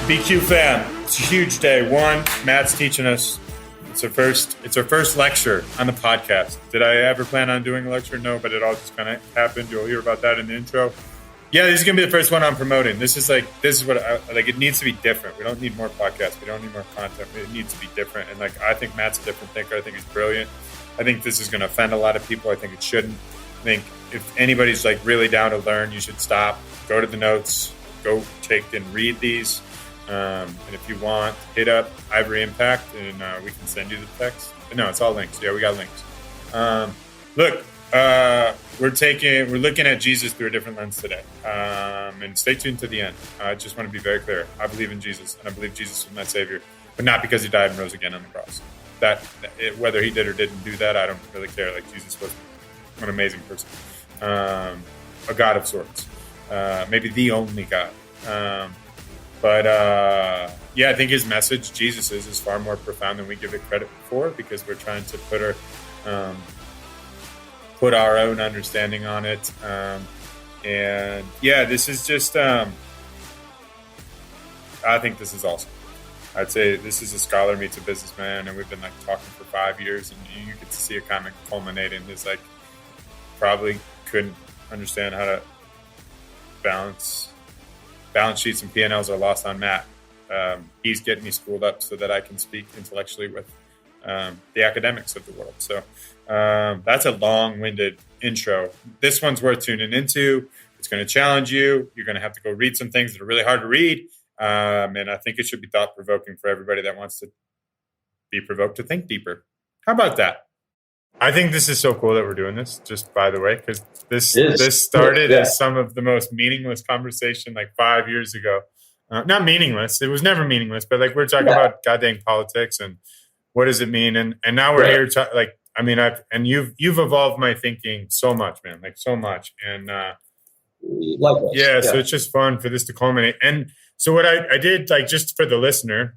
BQ fam, it's a huge day. One, Matt's teaching us. It's our first lecture on the podcast. Did I ever plan on doing a lecture? No, but it all just kind of happened. You'll hear about that in the intro. Yeah, this is gonna be the first one I'm promoting. This is what it needs to be different. We don't need more podcasts. We don't need more content. It needs to be different. And I think Matt's a different thinker. I think he's brilliant. I think this is gonna offend a lot of people. I think it shouldn't. I think if anybody's really down to learn, you should stop, go to the notes, go take and read these. And if you want, hit up Ivory Impact and we can send you the text. No, it's all links. Yeah, we got links. Look, we're looking at Jesus through a different lens today. And stay tuned to the end. I just want to be very clear. I believe in Jesus, and I believe Jesus is my Savior, but not because he died and rose again on the cross. Whether he did or didn't do that, I don't really care. Jesus was an amazing person, a God of sorts, maybe the only God. I think his message, Jesus is far more profound than we give it credit for, because we're trying to put our own understanding on it. This is just, I think this is awesome. I'd say this is a scholar meets a businessman, and we've been talking for 5 years, and you get to see it kind of culminate in his probably couldn't understand how to balance sheets and P&Ls are lost on Matt. He's getting me schooled up so that I can speak intellectually with the academics of the world. So that's a long-winded intro. This one's worth tuning into. It's going to challenge you. You're going to have to go read some things that are really hard to read. And I think it should be thought-provoking for everybody that wants to be provoked to think deeper. How about that? I think this is so cool that we're doing this, just by the way, because this started as some of the most meaningless conversation 5 years ago. Not meaningless. It was never meaningless, but we're talking about goddamn politics and what does it mean? And now we're here to you've evolved my thinking so much, man, so much. And likewise. So it's just fun for this to culminate. And so what I did, just for the listener,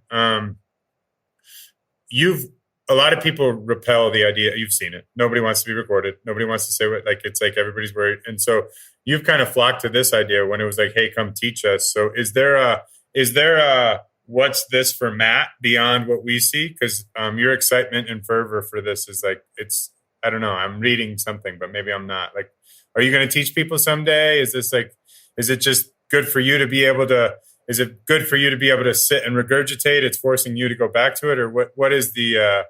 a lot of people repel the idea. You've seen it. Nobody wants to be recorded. Nobody wants to say what, it's everybody's worried. And so you've kind of flocked to this idea when it was hey, come teach us. So is there a what's this for Matt beyond what we see? Because your excitement and fervor for this is it's, I don't know, I'm reading something, but maybe I'm not. Are you going to teach people someday? Is this is it just good for you to be able to, is it good for you to be able to sit and regurgitate? It's forcing you to go back to it? Or what is the,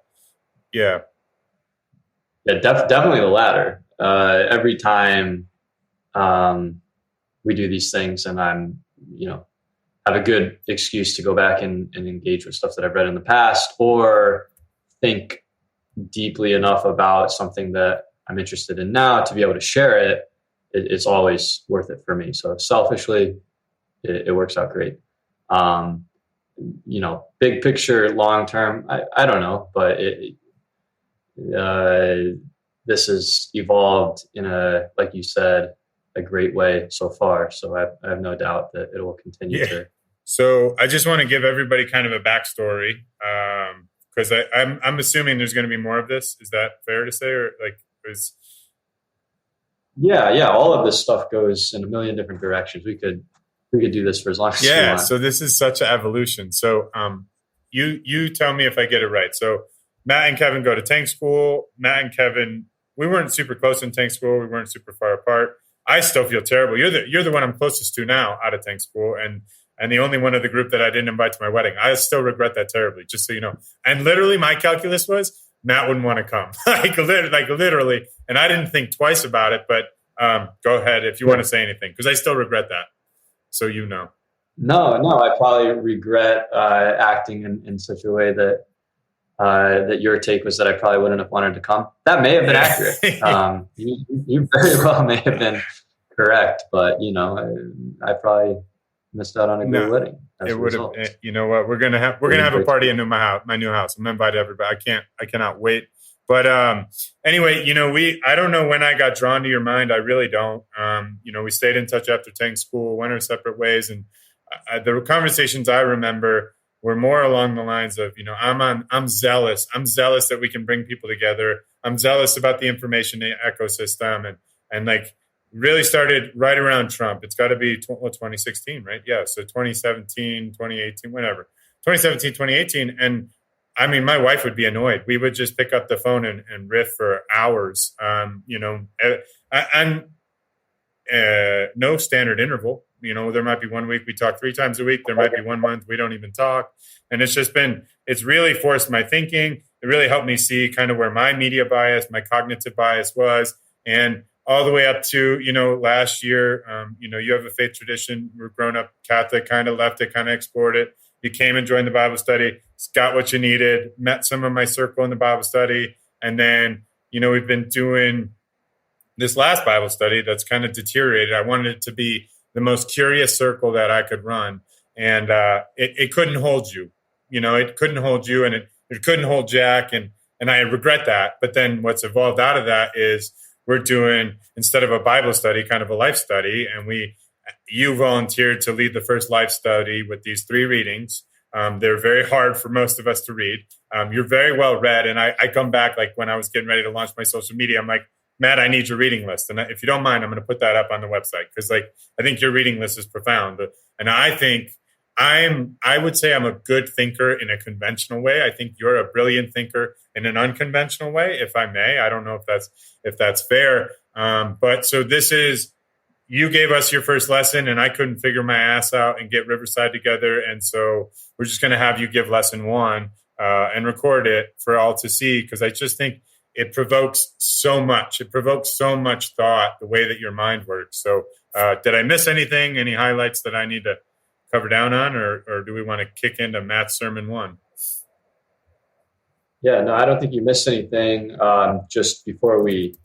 definitely the latter. Every time we do these things, and I'm, have a good excuse to go back and engage with stuff that I've read in the past, or think deeply enough about something that I'm interested in now to be able to share it, it's always worth it for me. So selfishly, it works out great. Big picture, long term, I don't know, but this has evolved in like you said, a great way so far. So I have no doubt that it will continue to. So I just want to give everybody kind of a backstory, because I'm assuming there's going to be more of this. Is that fair to say, or Yeah. All of this stuff goes in a million different directions. We could do this for as long as we want. So this is such an evolution. So you tell me if I get it right. So Matt and Kevin go to tank school. Matt and Kevin, we weren't super close in tank school. We weren't super far apart. I still feel terrible. You're the one I'm closest to now out of tank school, and the only one of the group that I didn't invite to my wedding. I still regret that terribly, just so you know. And literally, my calculus was Matt wouldn't want to come, literally. And I didn't think twice about it. But go ahead if you want to say anything, because I still regret that. So you know. No, I probably regret acting in such a way that your take was that I probably wouldn't have wanted to come. That may have been accurate. You very well may have been correct, but I probably missed out on a good wedding. It would have. You know what? We're gonna have a party in my new house. I'm gonna invite everybody. I cannot wait. But anyway, I don't know when I got drawn to your mind. I really don't. We stayed in touch after tank school, went our separate ways, and the conversations I remember were more along the lines of, I'm zealous. I'm zealous that we can bring people together. I'm zealous about the information ecosystem, and really started right around Trump. It's got to be 2016, right? Yeah. So 2017, 2018, whatever. 2017, 2018. And I mean, my wife would be annoyed. We would just pick up the phone and riff for hours. And no standard interval. There might be 1 week we talk 3 times a week. There might be 1 month we don't even talk. And it's really forced my thinking. It really helped me see kind of where my media bias, my cognitive bias was. And all the way up to, last year, you have a faith tradition. We're grown up Catholic, kind of left it, kind of explored it. You came and joined the Bible study, got what you needed, met some of my circle in the Bible study. And then, we've been doing this last Bible study that's kind of deteriorated. I wanted it to be the most curious circle that I could run. And it couldn't hold you. It couldn't hold you, and it couldn't hold Jack. And I regret that. But then what's evolved out of that is we're doing, instead of a Bible study, kind of a life study. And you volunteered to lead the first life study with these 3 readings. They're very hard for most of us to read. You're very well read. And I come back, like when I was getting ready to launch my social media, I'm like, Matt, I need your reading list. And if you don't mind, I'm going to put that up on the website. Because I think your reading list is profound. And I think I would say I'm a good thinker in a conventional way. I think you're a brilliant thinker in an unconventional way, if I may. I don't know if that's fair. But so you gave us your first lesson, and I couldn't figure my ass out and get Riverside together. And so we're just going to have you give lesson 1 and record it for all to see, because I just think it provokes so much. It provokes so much thought, the way that your mind works. So did I miss anything? Any highlights that I need to cover down on, or do we want to kick into Matt's sermon 1? Yeah, no, I don't think you missed anything. Just before we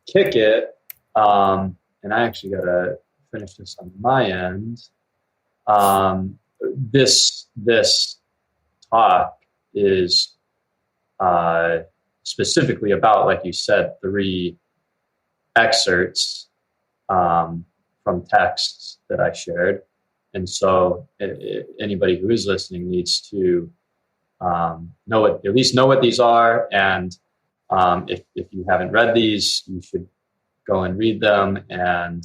kick it, and I actually got to finish this on my end. This talk is specifically about, like you said, 3 excerpts from texts that I shared. And so anybody who is listening needs to at least know what these are. And if you haven't read these, you should go and read them. And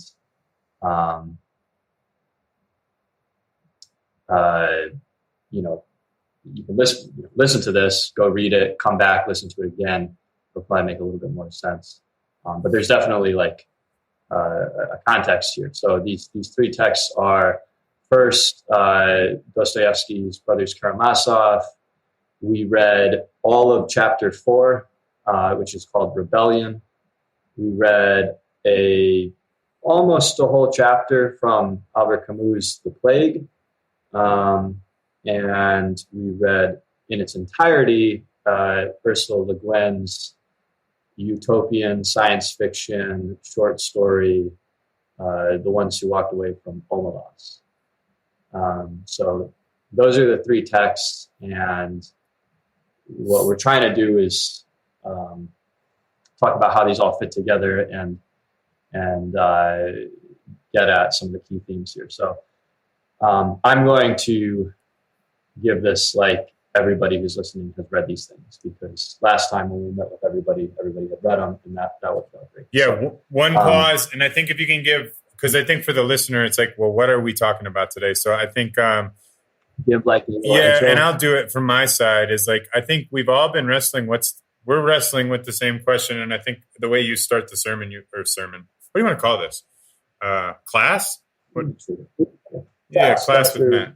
you can listen to this, go read it, come back, listen to it again. It'll probably make a little bit more sense. But there's definitely a context here. So these 3 texts are, first, Dostoevsky's Brothers Karamazov. We read all of chapter 4, which is called Rebellion. We read almost a whole chapter from Albert Camus' The Plague. And we read in its entirety Ursula Le Guin's utopian science fiction short story, The Ones Who Walked Away from Omelas. So those are the 3 texts, and what we're trying to do is talk about how these all fit together and get at some of the key themes here. So I'm going to give this like everybody who's listening has read these things, because last time when we met with everybody had read them, and that worked out great. Yeah, so, one pause, and I think if you can give, because I think for the listener, it's like, well, what are we talking about today? So I think, give like intro. And I'll do it from my side. Is like, I think we've all been we're wrestling with the same question, and I think the way you start the sermon, what do you want to call this? Class? What? Yeah, class with Matt.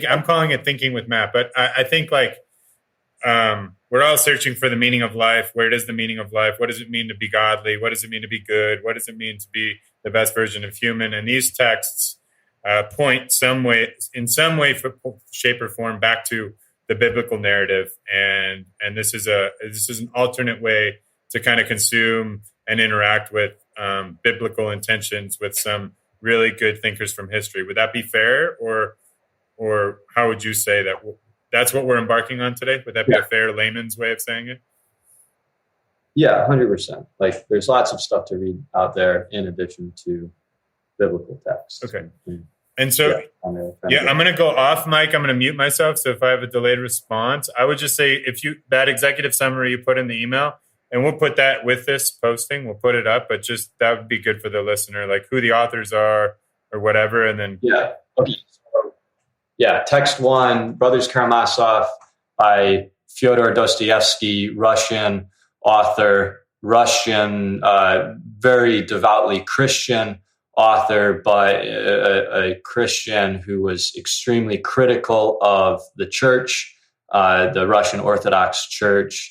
I'm calling it Thinking with Matt, but I think we're all searching for the meaning of life. Where does the meaning of life? What does it mean to be godly? What does it mean to be good? What does it mean to be the best version of human? And these texts point in some way, shape, or form back to the biblical narrative. And this is an alternate way to kind of consume and interact with biblical intentions with some really good thinkers from history. Would that be fair, or how would you say that that's what we're embarking on today? Would that be a fair layman's way of saying it? Yeah, 100%. Like, there's lots of stuff to read out there in addition to biblical texts. Okay. And so, I'm going to go off mic. I'm going to mute myself. So if I have a delayed response, I would just say, that executive summary you put in the email, And we'll put that with this posting. We'll put it up, but just that would be good for the listener, like who the authors are or whatever. And then yeah, okay. So, yeah, text one, Brothers Karamazov by Fyodor Dostoevsky, Russian author, Russian, very devoutly Christian author, but a Christian who was extremely critical of the church, the Russian Orthodox Church,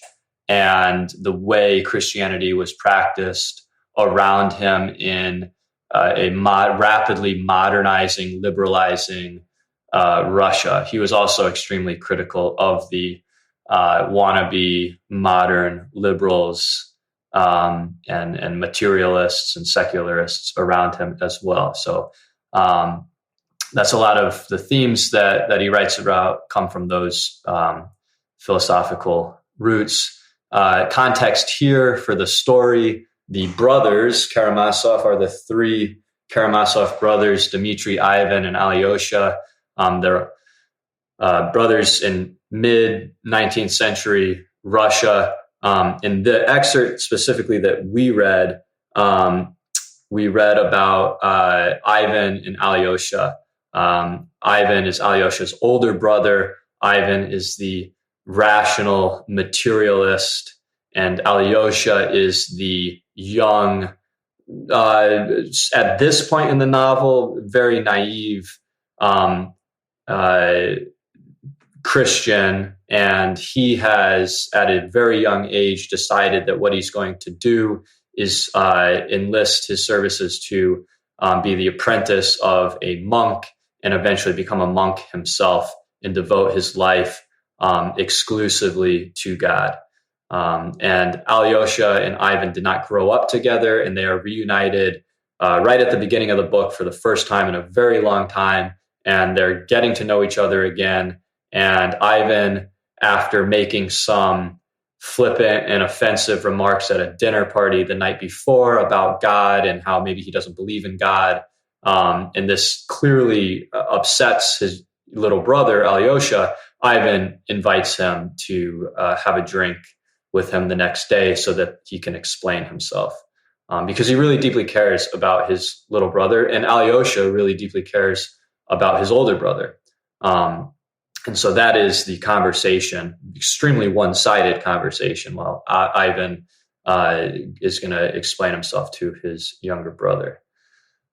and the way Christianity was practiced around him in rapidly modernizing, liberalizing Russia. He was also extremely critical of the wannabe modern liberals and materialists and secularists around him as well. So that's a lot of the themes that he writes about come from those philosophical roots. Context here for the story: the brothers Karamazov are the three Karamazov brothers, Dmitry, Ivan, and Alyosha. They're brothers in mid-19th century Russia. In the excerpt specifically that we read about Ivan and Alyosha. Ivan is Alyosha's older brother. Ivan is the rational materialist, and Alyosha is the young, at this point in the novel, very naive Christian, and he has at a very young age decided that what he's going to do is enlist his services to be the apprentice of a monk and eventually become a monk himself and devote his life exclusively to God. And Alyosha and Ivan did not grow up together, and they are reunited right at the beginning of the book for the first time in a very long time, and they're getting to know each other again. And Ivan, after making some flippant and offensive remarks at a dinner party the night before about God and how maybe he doesn't believe in God, and this clearly upsets his little brother, Alyosha, Ivan invites him to have a drink with him the next day so that he can explain himself. Because he really deeply cares about his little brother, and Alyosha really deeply cares about his older brother. And so that is the conversation, extremely one-sided conversation, while Ivan is going to explain himself to his younger brother.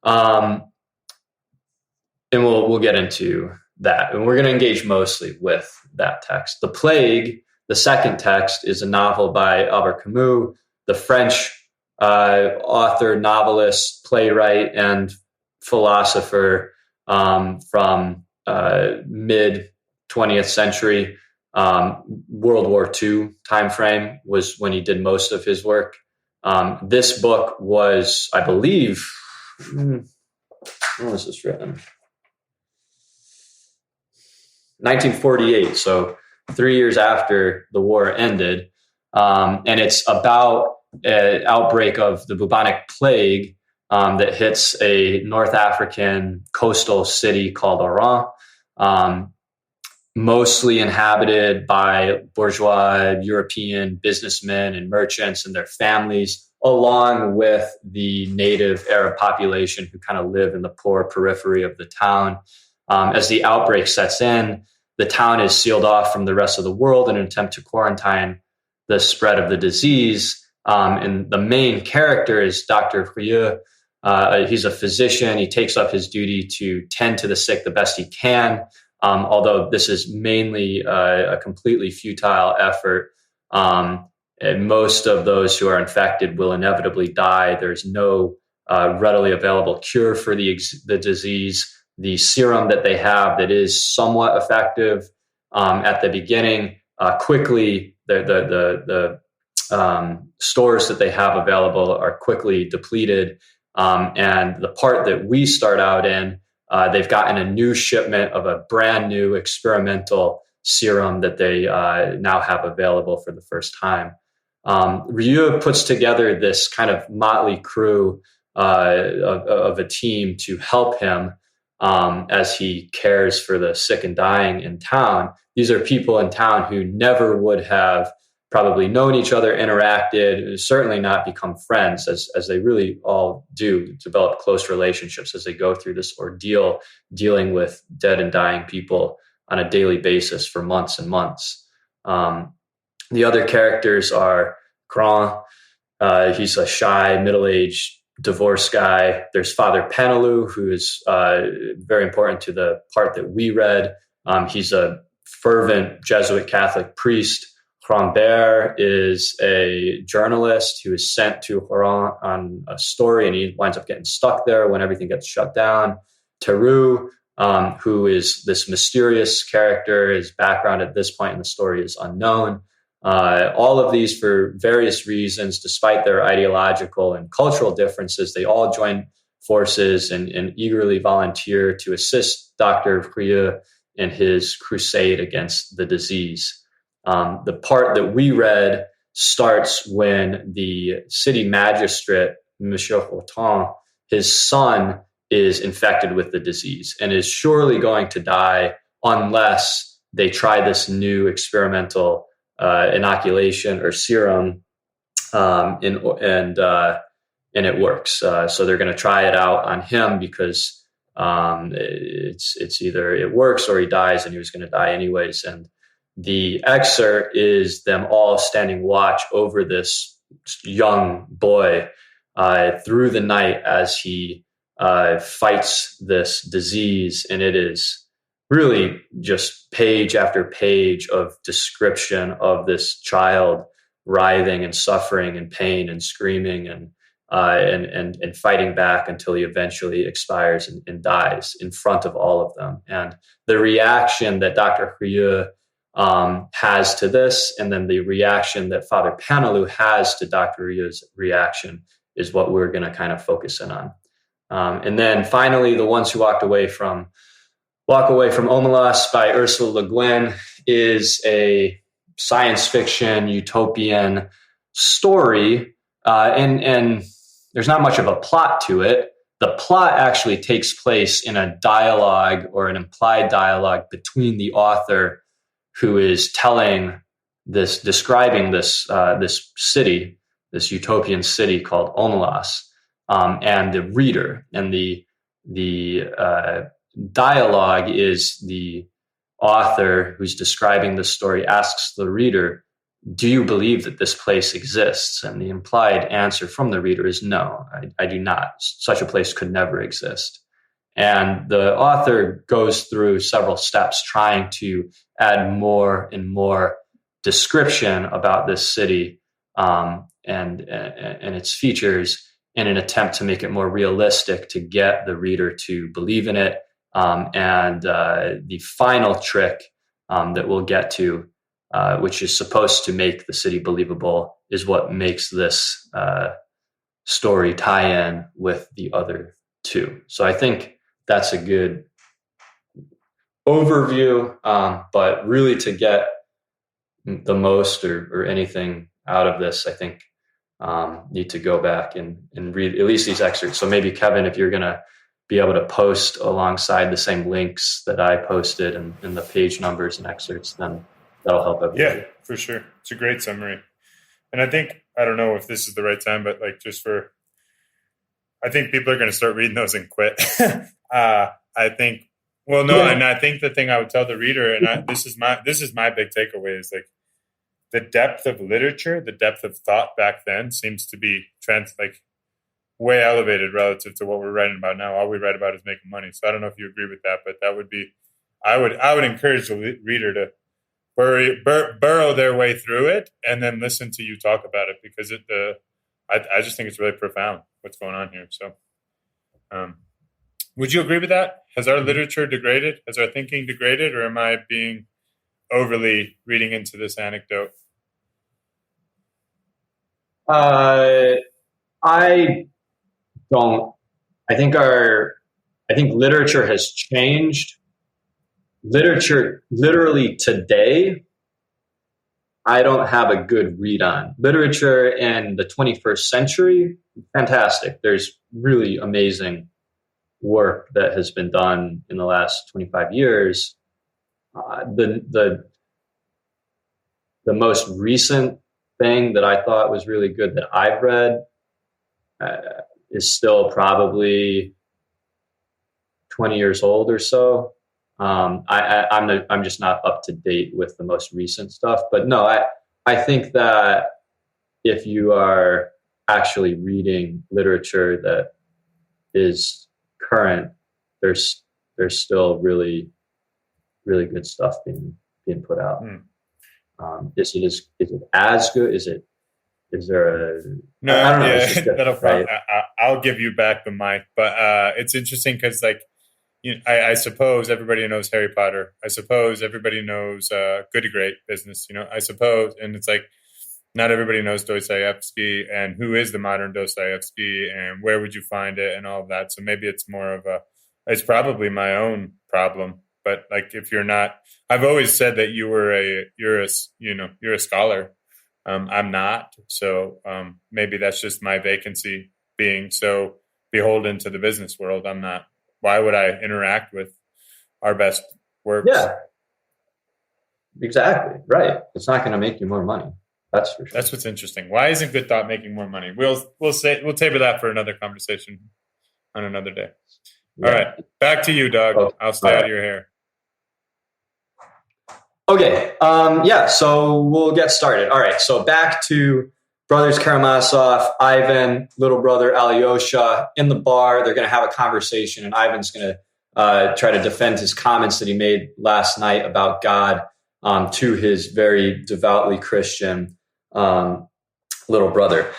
And we'll get into that. And we're going to engage mostly with that text. The Plague, the second text, is a novel by Albert Camus, the French author, novelist, playwright, and philosopher from mid-20th century. World War II timeframe was when he did most of his work. This book was, I believe, when was this written? 1948, so 3 years after the war ended. And it's about an outbreak of the bubonic plague that hits a North African coastal city called Oran, mostly inhabited by bourgeois European businessmen and merchants and their families, along with the native Arab population who kind of live in the poor periphery of the town. As the outbreak sets in, the town is sealed off from the rest of the world in an attempt to quarantine the spread of the disease. And the main character is Dr. Hohe. He's a physician. He takes up his duty to tend to the sick the best he can, although this is mainly a completely futile effort. And most of those who are infected will inevitably die. There's no readily available cure for the disease. The serum that they have that is somewhat effective at the beginning, quickly the stores that they have available are quickly depleted. And the part that we start out in, they've gotten a new shipment of a brand new experimental serum that they now have available for the first time. Ryu puts together this kind of motley crew of a team to help him as he cares for the sick and dying in town. These are people in town who never would have probably known each other, interacted, certainly not become friends, as they really all do, develop close relationships as they go through this ordeal, dealing with dead and dying people on a daily basis for months and months. The other characters are Grand. He's a shy, middle-aged, divorced guy. There's Father Panelou, who is very important to the part that we read. He's a fervent Jesuit Catholic priest. Rambert is a journalist who is sent to Oran on a story, and he winds up getting stuck there when everything gets shut down. Theroux, who is this mysterious character, his background at this point in the story is unknown. All of these, for various reasons, despite their ideological and cultural differences, they all join forces and eagerly volunteer to assist Dr. Hohe in his crusade against the disease. The part that we read starts when the city magistrate, Monsieur Horton, his son, is infected with the disease and is surely going to die unless they try this new experimental inoculation or serum, and it works. So they're going to try it out on him because it's either it works or he dies, and he was going to die anyways. And the excerpt is them all standing watch over this young boy through the night as he fights this disease. And it is really just page after page of description of this child writhing and suffering and pain and screaming and fighting back until he eventually expires and dies in front of all of them. And the reaction that Dr. Hohe has to this, and then the reaction that Father Panelou has to Dr. Hohe's reaction, is what we're going to kind of focus in on. And then finally, The Ones Who Walk Away from Omelas by Ursula Le Guin is a science fiction utopian story, and there's not much of a plot to it. The plot actually takes place in a dialogue or an implied dialogue between the author, who is describing this city, this utopian city called Omelas, and the reader. And the dialogue is the author who's describing the story asks the reader, "Do you believe that this place exists?" And the implied answer from the reader is, "No, I do not. Such a place could never exist." And the author goes through several steps trying to add more and more description about this city and its features in an attempt to make it more realistic, to get the reader to believe in it. And the final trick that we'll get to, which is supposed to make the city believable, is what makes this story tie in with the other two. So I think that's a good overview, but really to get the most or anything out of this, I think need to go back and read at least these excerpts. So maybe, Kevin, if you're going to be able to post alongside the same links that I posted and the page numbers and excerpts, then that'll help everybody. Yeah, for sure. It's a great summary. And I think, I don't know if this is the right time, but like I think people are going to start reading those and quit. I think, well, no, yeah. And I think the thing I would tell the reader, and this is my big takeaway, is like the depth of literature, the depth of thought back then seems to be way elevated relative to what we're writing about now. All we write about is making money. So I don't know if you agree with that, but that would be, I would encourage the reader to burrow their way through it and then listen to you talk about it, because I just think it's really profound what's going on here. So, would you agree with that? Has our literature degraded? Has our thinking degraded? Or am I being overly reading into this anecdote? I don't. I think literature has changed. Literature, literally today, I don't have a good read on. Literature in the 21st century, fantastic. There's really amazing work that has been done in the last 25 years. The most recent thing that I thought was really good that I've read is still probably 20 years old or so. I'm just not up to date with the most recent stuff, but no, I think that if you are actually reading literature that is current, there's still really, really good stuff being put out. Is it as good? Is there a no? I don't know. Yeah, right? I'll give you back the mic, but it's interesting because I suppose everybody knows Harry Potter. I suppose everybody knows Good to Great Business. I suppose, and it's like not everybody knows Dostoevsky and who is the modern Dostoevsky and where would you find it and all of that. So maybe it's more of it's probably my own problem. But like if you're not, I've always said that you're a scholar. I'm not. So maybe that's just my vacancy being so beholden to the business world. I'm not. Why would I interact with our best works? Yeah, exactly. Right. It's not going to make you more money. That's for sure. That's what's interesting. Why isn't good thought making more money? We'll table that for another conversation on another day. Yeah. All right. Back to you, Doug. Okay. I'll stay out of your hair. Okay. Yeah. So we'll get started. All right. So back to Brothers Karamazov, Ivan, little brother Alyosha in the bar. They're going to have a conversation, and Ivan's going to try to defend his comments that he made last night about God to his very devoutly Christian little brother.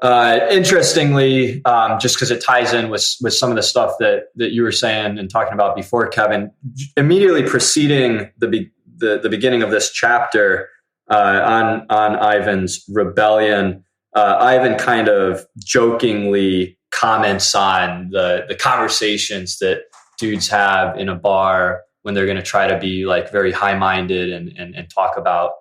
Interestingly, just because it ties in with some of the stuff that you were saying and talking about before, Kevin, immediately preceding the beginning of this chapter on Ivan's rebellion, Ivan kind of jokingly comments on the conversations that dudes have in a bar when they're going to try to be like very high-minded and talk about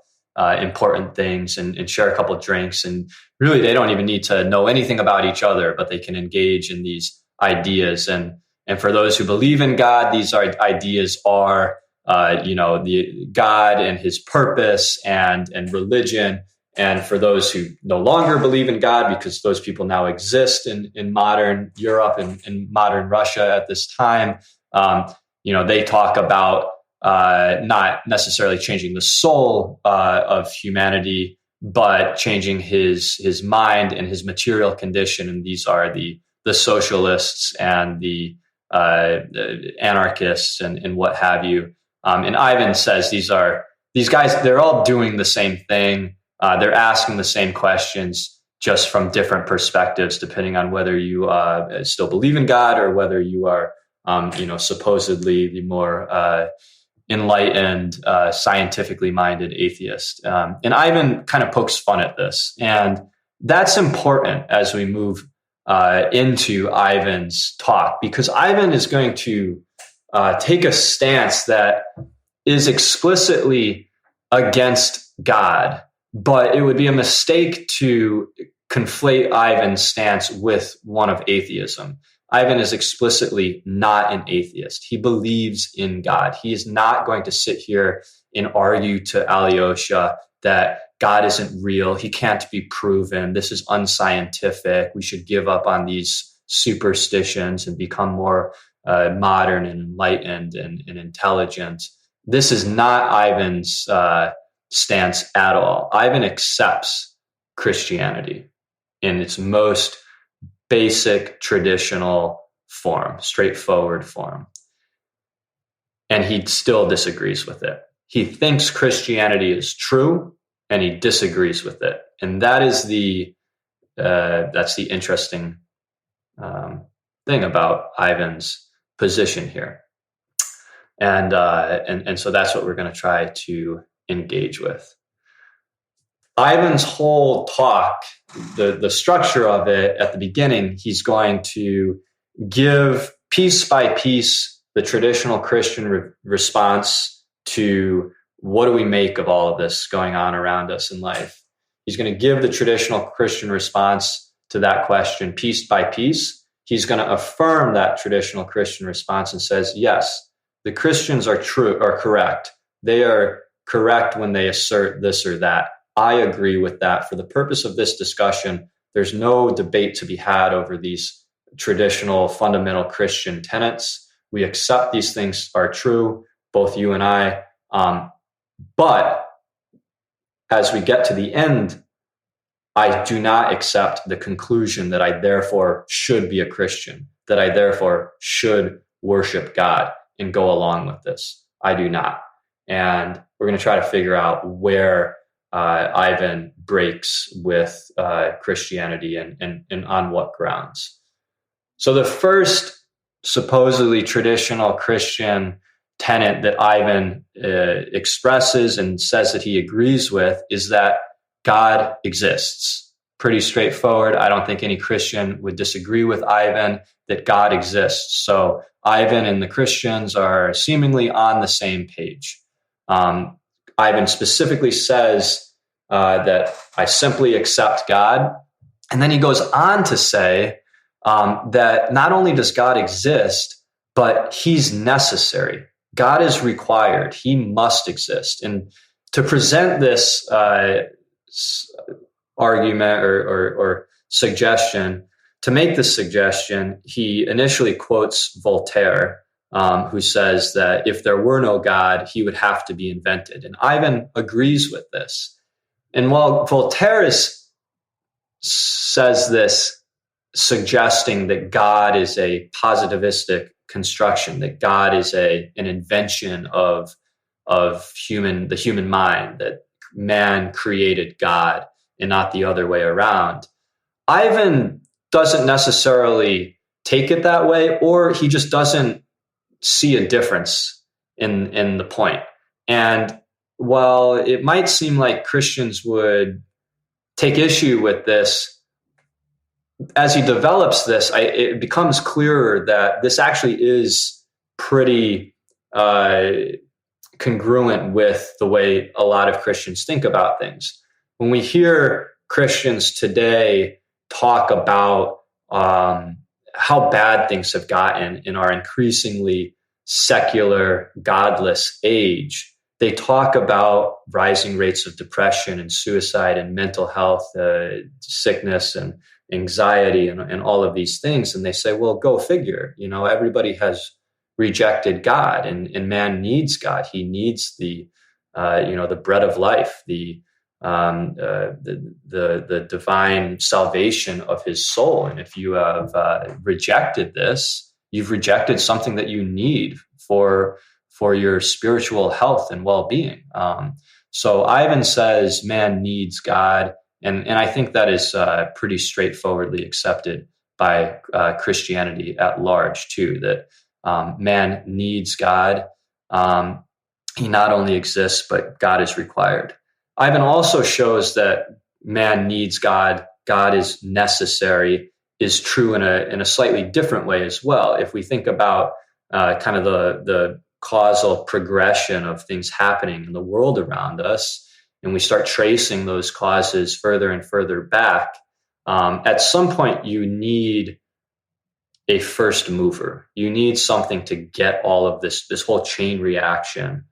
important things and share a couple of drinks. And really, they don't even need to know anything about each other, but they can engage in these ideas. And for those who believe in God, these ideas are, the God and his purpose and religion. And for those who no longer believe in God, because those people now exist in modern Europe and in modern Russia at this time, they talk about not necessarily changing the soul of humanity, but changing his mind and his material condition. And these are the socialists and the anarchists and what have you. And Ivan says these guys, they're all doing the same thing. They're asking the same questions, just from different perspectives, depending on whether you still believe in God or whether you are, supposedly the more enlightened, scientifically minded atheist. And Ivan kind of pokes fun at this. And that's important as we move into Ivan's talk, because Ivan is going to take a stance that is explicitly against God, but it would be a mistake to conflate Ivan's stance with one of atheism. Ivan is explicitly not an atheist. He believes in God. He is not going to sit here and argue to Alyosha that God isn't real. He can't be proven. This is unscientific. We should give up on these superstitions and become more modern and enlightened and intelligent. This is not Ivan's stance at all. Ivan accepts Christianity in its most basic, traditional form, straightforward form. And he still disagrees with it. He thinks Christianity is true, and he disagrees with it. And that is that's the interesting thing about Ivan's position here. And so that's what we're going to try to engage with. Ivan's whole talk, the structure of it at the beginning, he's going to give piece by piece the traditional Christian response to what do we make of all of this going on around us in life. He's going to give the traditional Christian response to that question piece by piece. He's going to affirm that traditional Christian response and says, yes, the Christians are correct. They are correct when they assert this or that. I agree with that. For the purpose of this discussion, there's no debate to be had over these traditional fundamental Christian tenets. We accept these things are true, both you and I. But as we get to the end, I do not accept the conclusion that I therefore should be a Christian, that I therefore should worship God and go along with this. I do not. And we're going to try to figure out where Ivan breaks with Christianity and on what grounds. So the first supposedly traditional Christian tenet that Ivan expresses and says that he agrees with is that God exists. Pretty straightforward. I don't think any Christian would disagree with Ivan that God exists. So Ivan and the Christians are seemingly on the same page. Ivan specifically says that I simply accept God. And then he goes on to say that not only does God exist, but he's necessary. God is required. He must exist. And to present this argument or suggestion, to make this suggestion, he initially quotes Voltaire, who says that if there were no God, he would have to be invented. And Ivan agrees with this. And while Voltaire says this, suggesting that God is a positivistic construction, that God is an invention of the human mind, that man created God and not the other way around. Ivan doesn't necessarily take it that way, or he just doesn't see a difference in the point. And while it might seem like Christians would take issue with this, as he develops this, it becomes clearer that this actually is pretty congruent with the way a lot of Christians think about things. When we hear Christians today talk about how bad things have gotten in our increasingly secular, godless age, they talk about rising rates of depression and suicide and mental health, sickness and anxiety and all of these things. And they say, well, go figure, everybody has rejected God and man needs God. He needs the bread of life, the divine salvation of his soul. And if you have rejected this, you've rejected something that you need for your spiritual health and well-being. So Ivan says man needs God. And I think that is pretty straightforwardly accepted by Christianity at large too, that man needs God. He not only exists, but God is required. Ivan also shows that man needs God, God is necessary, is true in a slightly different way as well. If we think about kind of the causal progression of things happening in the world around us, and we start tracing those causes further and further back, at some point you need a first mover. You need something to get all of this whole chain reaction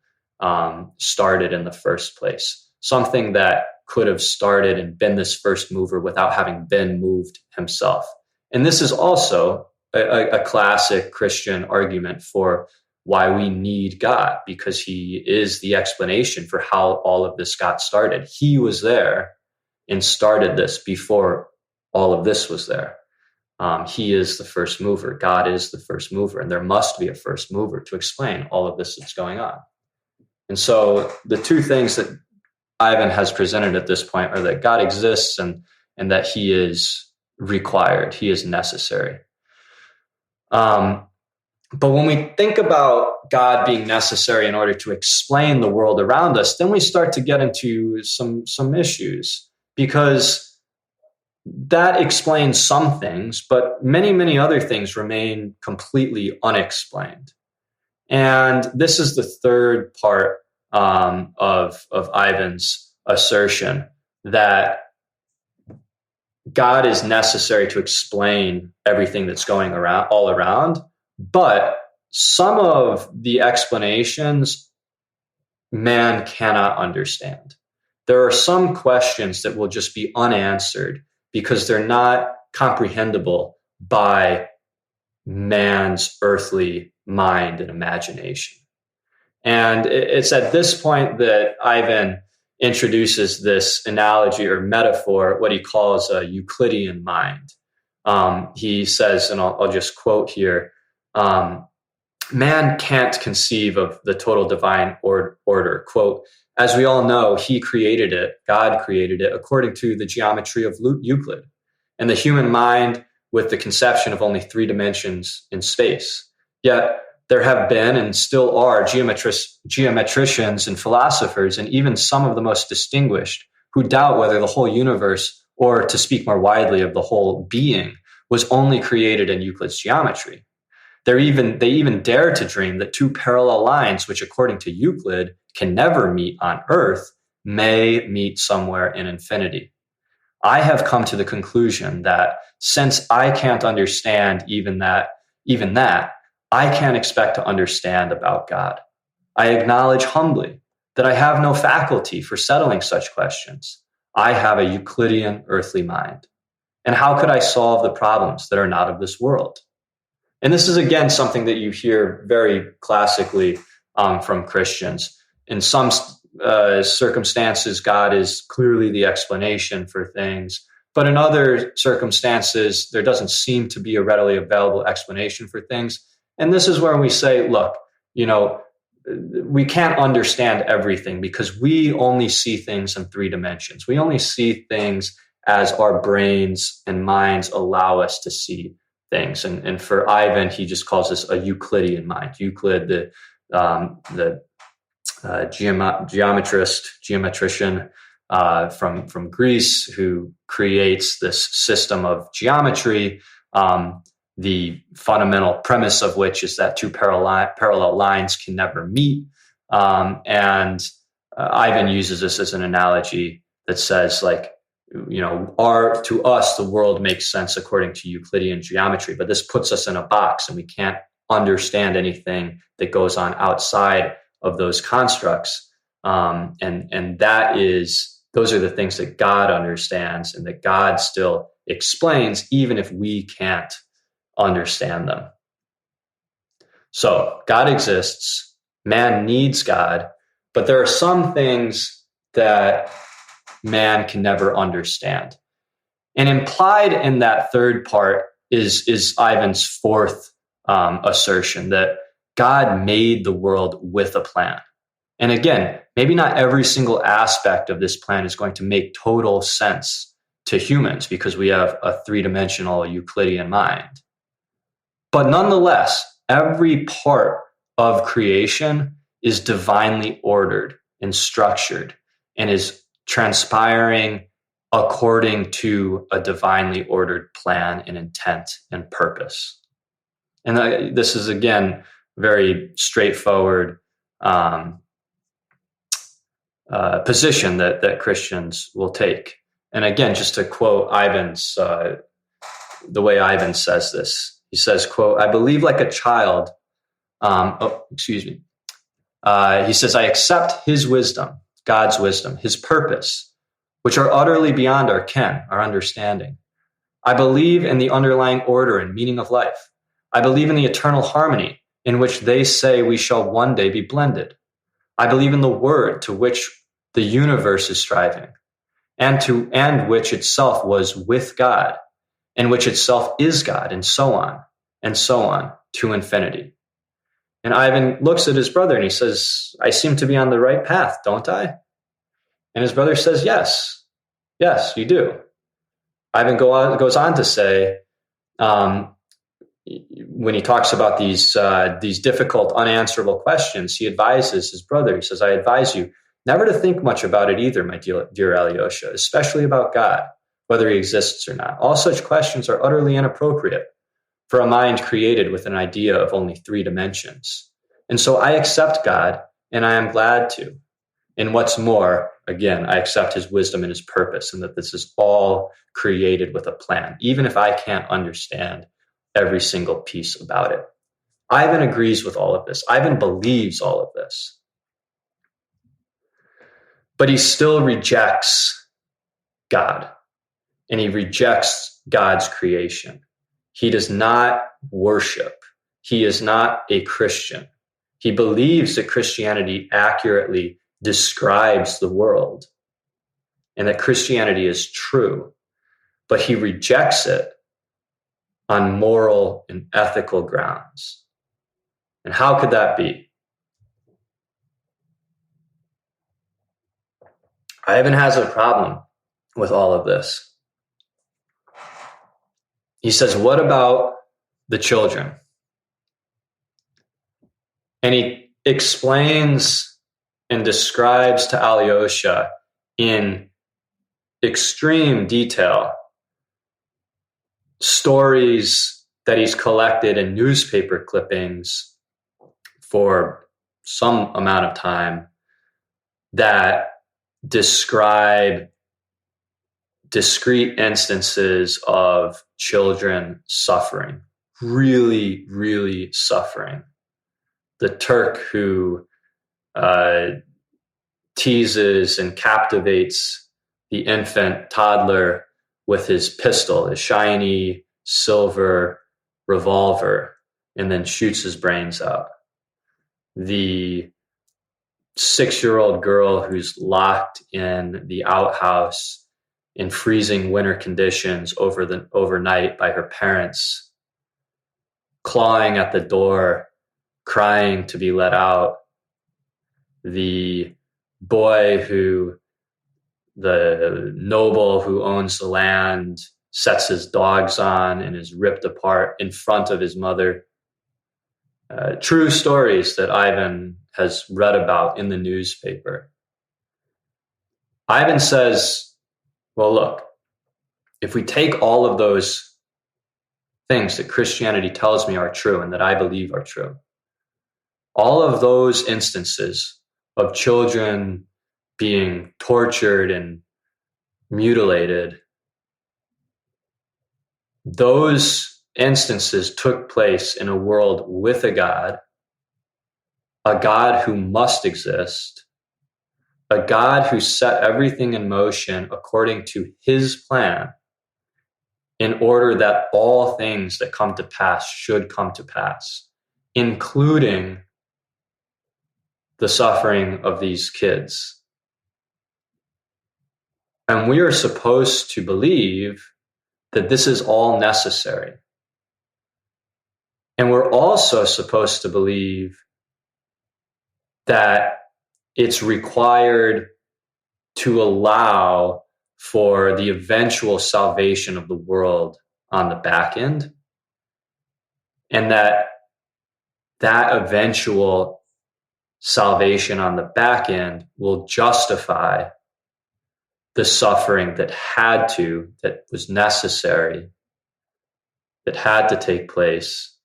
started in the first place. Something that could have started and been this first mover without having been moved himself. And this is also a classic Christian argument for why we need God, because he is the explanation for how all of this got started. He was there and started this before all of this was there. He is the first mover. God is the first mover, and there must be a first mover to explain all of this that's going on. And so the two things that Ivan has presented at this point are that God exists and that he is required, he is necessary. But when we think about God being necessary in order to explain the world around us, then we start to get into some issues, because that explains some things, but many, many other things remain completely unexplained. And this is the third part of Ivan's assertion, that God is necessary to explain everything that's going around, all around. But some of the explanations man cannot understand. there are some questions that will just be unanswered because they're not comprehensible by man's earthly mind and imagination. And it's at this point that Ivan introduces this analogy or metaphor, what he calls a Euclidean mind. He says, and I'll just quote here, man can't conceive of the total divine order. Quote, as we all know, he created it, God created it, according to the geometry of Euclid, and the human mind with the conception of only 3 dimensions in space. Yet there have been and still are geometricians and philosophers, and even some of the most distinguished, who doubt whether the whole universe, or to speak more widely of the whole being, was only created in Euclid's geometry. They even dare to dream that 2 parallel lines, which according to Euclid can never meet on Earth, may meet somewhere in infinity. I have come to the conclusion that since I can't understand even that, I can't expect to understand about God. I acknowledge humbly that I have no faculty for settling such questions. I have a Euclidean earthly mind. And how could I solve the problems that are not of this world? And this is, again, something that you hear very classically from Christians. In some circumstances, God is clearly the explanation for things. But in other circumstances, there doesn't seem to be a readily available explanation for things. And this is where we say, look, we can't understand everything because we only see things in 3 dimensions. We only see things as our brains and minds allow us to see things. And for Ivan, he just calls this a Euclidean mind. Euclid, the geometrician from Greece, who creates this system of geometry, the fundamental premise of which is that 2 parallel lines can never meet. And Ivan uses this as an analogy that says, to us, the world makes sense according to Euclidean geometry, but this puts us in a box and we can't understand anything that goes on outside of those constructs. And those are the things that God understands and that God still explains, even if we can't understand them. So God exists, man needs God, but there are some things that man can never understand. And implied in that third part is Ivan's fourth assertion, that God made the world with a plan. And again, maybe not every single aspect of this plan is going to make total sense to humans because we have a 3-dimensional Euclidean mind. But nonetheless, every part of creation is divinely ordered and structured and is transpiring according to a divinely ordered plan and intent and purpose. And this is, again, very straightforward position that Christians will take. And again, just to quote Ivan's, the way Ivan says this, he says, quote, I believe like a child. He says, I accept his wisdom, God's wisdom, his purpose, which are utterly beyond our ken, our understanding. I believe in the underlying order and meaning of life. I believe in the eternal harmony in which they say we shall one day be blended. I believe in the word to which the universe is striving, and which itself was with God, and which itself is God, and so on to infinity. And Ivan looks at his brother and he says, I seem to be on the right path, don't I? And his brother says, yes, you do. Ivan goes on to say, when he talks about these difficult, unanswerable questions, he advises his brother. He says, I advise you never to think much about it either, my dear Alyosha, especially about God, whether he exists or not. All such questions are utterly inappropriate for a mind created with an idea of only 3 dimensions. And so I accept God, and I am glad to. And what's more, again, I accept his wisdom and his purpose, and that this is all created with a plan, even if I can't understand every single piece about it. Ivan agrees with all of this. Ivan believes all of this. But he still rejects God, and he rejects God's creation. He does not worship. He is not a Christian. He believes that Christianity accurately describes the world and that Christianity is true, but he rejects it on moral and ethical grounds. And how could that be? Ivan has a problem with all of this. He says, what about the children? And he explains and describes to Alyosha in extreme detail stories that he's collected in newspaper clippings for some amount of time that describe discrete instances of children suffering, really, really suffering. The Turk who teases and captivates the infant toddler with his pistol, his shiny silver revolver, and then shoots his brains out. The 6-year-old girl who's locked in the outhouse in freezing winter conditions overnight by her parents, clawing at the door, crying to be let out. The boy the noble who owns the land sets his dogs on and is ripped apart in front of his mother. True stories that Ivan has read about in the newspaper. Ivan says, well, look, if we take all of those things that Christianity tells me are true and that I believe are true, all of those instances of children being tortured and mutilated, those instances took place in a world with a God who must exist, a God who set everything in motion according to his plan in order that all things that come to pass should come to pass, including the suffering of these kids. And we are supposed to believe that this is all necessary. And we're also supposed to believe that it's required to allow for the eventual salvation of the world on the back end, and that eventual salvation on the back end will justify the suffering that was necessary, that had to take place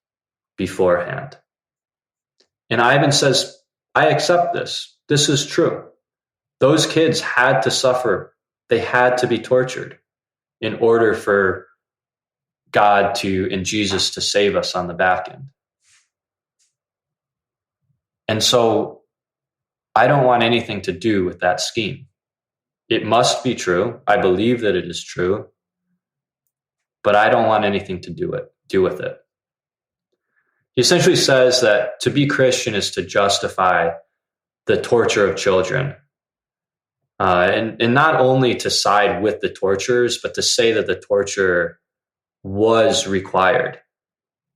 beforehand. And Ivan says, I accept this. This is true. Those kids had to suffer. They had to be tortured in order for God and Jesus to save us on the back end. And so I don't want anything to do with that scheme. It must be true. I believe that it is true, but I don't want anything to do with it. He essentially says that to be Christian is to justify the torture of children, and not only to side with the torturers, but to say that the torture was required,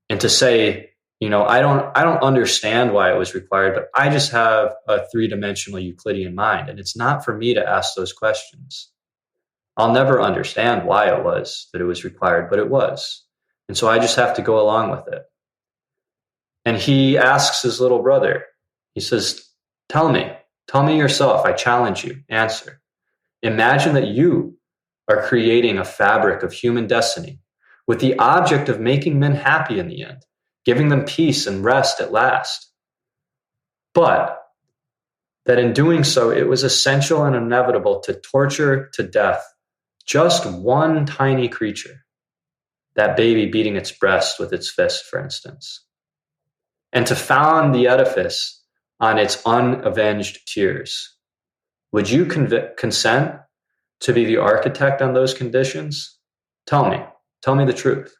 and to say, I don't understand why it was required, but I just have a 3-dimensional Euclidean mind, and it's not for me to ask those questions. I'll never understand why it was that it was required, but it was. And so I just have to go along with it. And he asks his little brother, he says, tell me yourself, I challenge you, answer. Imagine that you are creating a fabric of human destiny with the object of making men happy in the end, giving them peace and rest at last. But that in doing so, it was essential and inevitable to torture to death just one tiny creature, that baby beating its breast with its fist, for instance, and to found the edifice on its unavenged tears. Would you consent to be the architect on those conditions? Tell me the truth.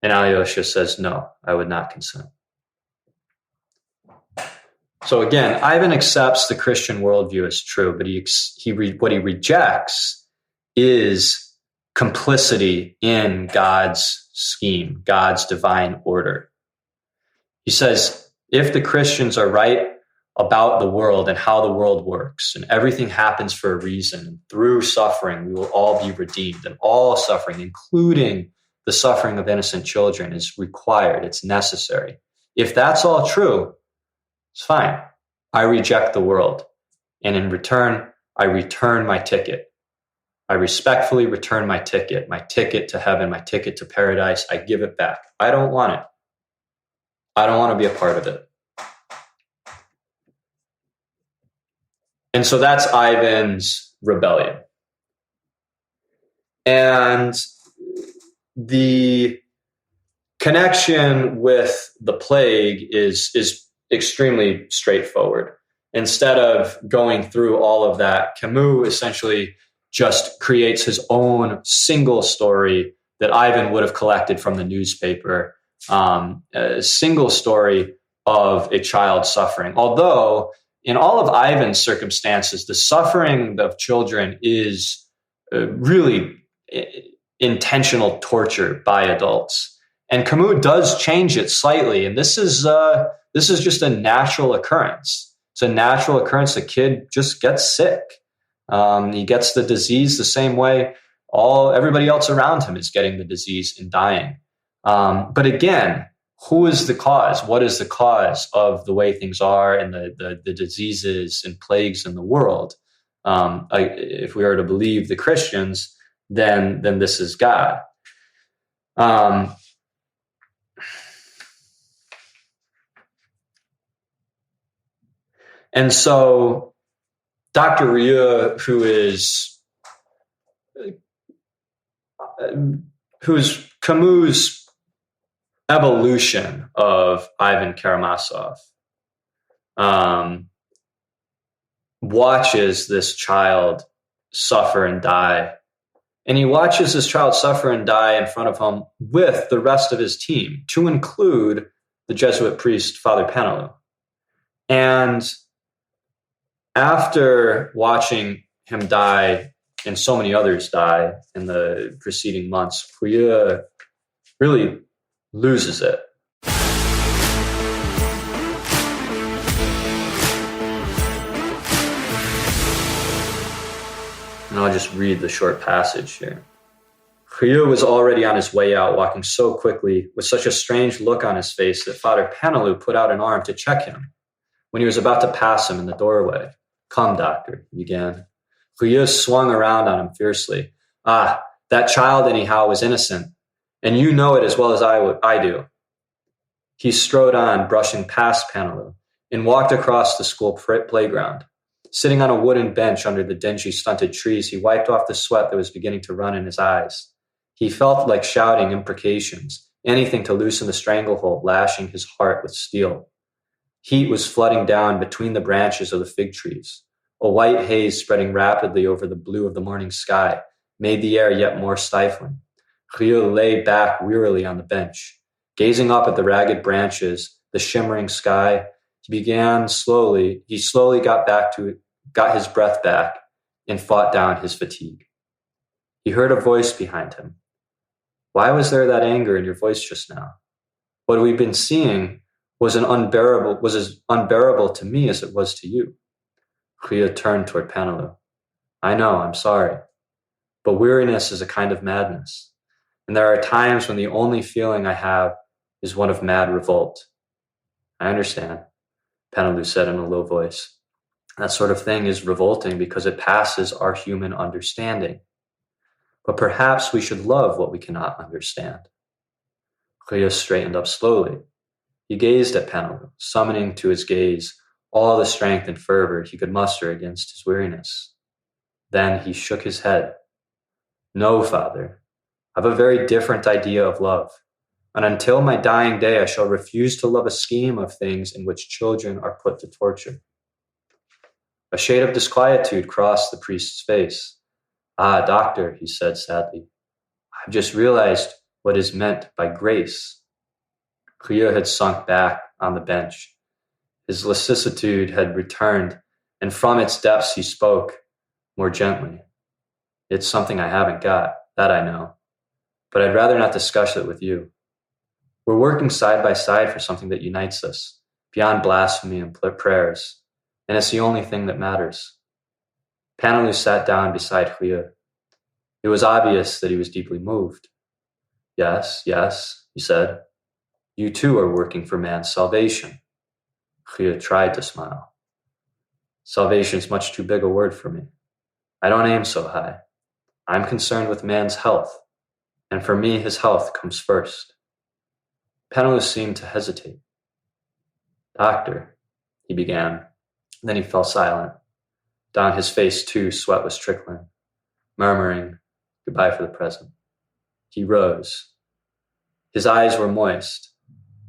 And Alyosha says, no, I would not consent. So again, Ivan accepts the Christian worldview as true, but what he rejects is complicity in God's scheme, God's divine order. He says, if the Christians are right about the world and how the world works, and everything happens for a reason, and through suffering, we will all be redeemed, and all suffering, including the suffering of innocent children, is required. It's necessary. If that's all true, it's fine. I reject the world. And in return, I return my ticket. I respectfully return my ticket to heaven, my ticket to paradise. I give it back. I don't want it. I don't want to be a part of it. And so that's Ivan's rebellion. And the connection with the plague is extremely straightforward. Instead of going through all of that, Camus essentially just creates his own single story that Ivan would have collected from the newspaper, a single story of a child suffering. Although in all of Ivan's circumstances, the suffering of children is really intentional torture by adults. And Camus does change it slightly. And this is just a natural occurrence. It's a natural occurrence. The kid just gets sick. He gets the disease the same way everybody else around him is getting the disease and dying. But again, who is the cause? What is the cause of the way things are and the diseases and plagues in the world? If we are to believe the Christians, then this is God. And so Dr. Rieu, who's Camus' evolution of Ivan Karamazov, watches this child suffer and die. And he watches this child suffer and die in front of him with the rest of his team, to include the Jesuit priest, Father Penelou. And after watching him die, and so many others die in the preceding months, Rieu really loses it. And I'll just read the short passage here. Rieu was already on his way out, walking so quickly, with such a strange look on his face, that Father Penelou put out an arm to check him. When he was about to pass him in the doorway, "Come, doctor," he began. Rieu swung around on him fiercely. "Ah, that child, anyhow, was innocent, and you know it as well as I do." He strode on, brushing past Penelou, and walked across the school playground. Sitting on a wooden bench under the dingy, stunted trees, he wiped off the sweat that was beginning to run in his eyes. He felt like shouting imprecations, anything to loosen the stranglehold lashing his heart with steel. Heat was flooding down between the branches of the fig trees. A white haze spreading rapidly over the blue of the morning sky made the air yet more stifling. Rieu lay back wearily on the bench. Gazing up at the ragged branches, the shimmering sky, he slowly got his breath back and fought down his fatigue. He heard a voice behind him. "Why was there that anger in your voice just now? What we've been seeing was as unbearable to me as it was to you." Rieu turned toward Penelou. "I know, I'm sorry. But weariness is a kind of madness. And there are times when the only feeling I have is one of mad revolt." "I understand," Penelou said in a low voice. "That sort of thing is revolting because it passes our human understanding. But perhaps we should love what we cannot understand." Rieu straightened up slowly. He gazed at Penelou, summoning to his gaze all the strength and fervor he could muster against his weariness. Then he shook his head. "No, Father, I have a very different idea of love. And until my dying day, I shall refuse to love a scheme of things in which children are put to torture." A shade of disquietude crossed the priest's face. "Ah, doctor," he said sadly, "I've just realized what is meant by grace." Hohe had sunk back on the bench. His lassitude had returned, and from its depths he spoke more gently. "It's something I haven't got, that I know. But I'd rather not discuss it with you. We're working side by side for something that unites us, beyond blasphemy and prayers, and it's the only thing that matters." Panelu sat down beside Hohe. It was obvious that he was deeply moved. Yes, he said. "You too are working for man's salvation." Hohe tried to smile. "Salvation's much too big a word for me. I don't aim so high. I'm concerned with man's health, and for me his health comes first." Panelu seemed to hesitate. "Doctor," he began. Then he fell silent. Down his face, too, sweat was trickling, murmuring goodbye for the present. He rose. His eyes were moist.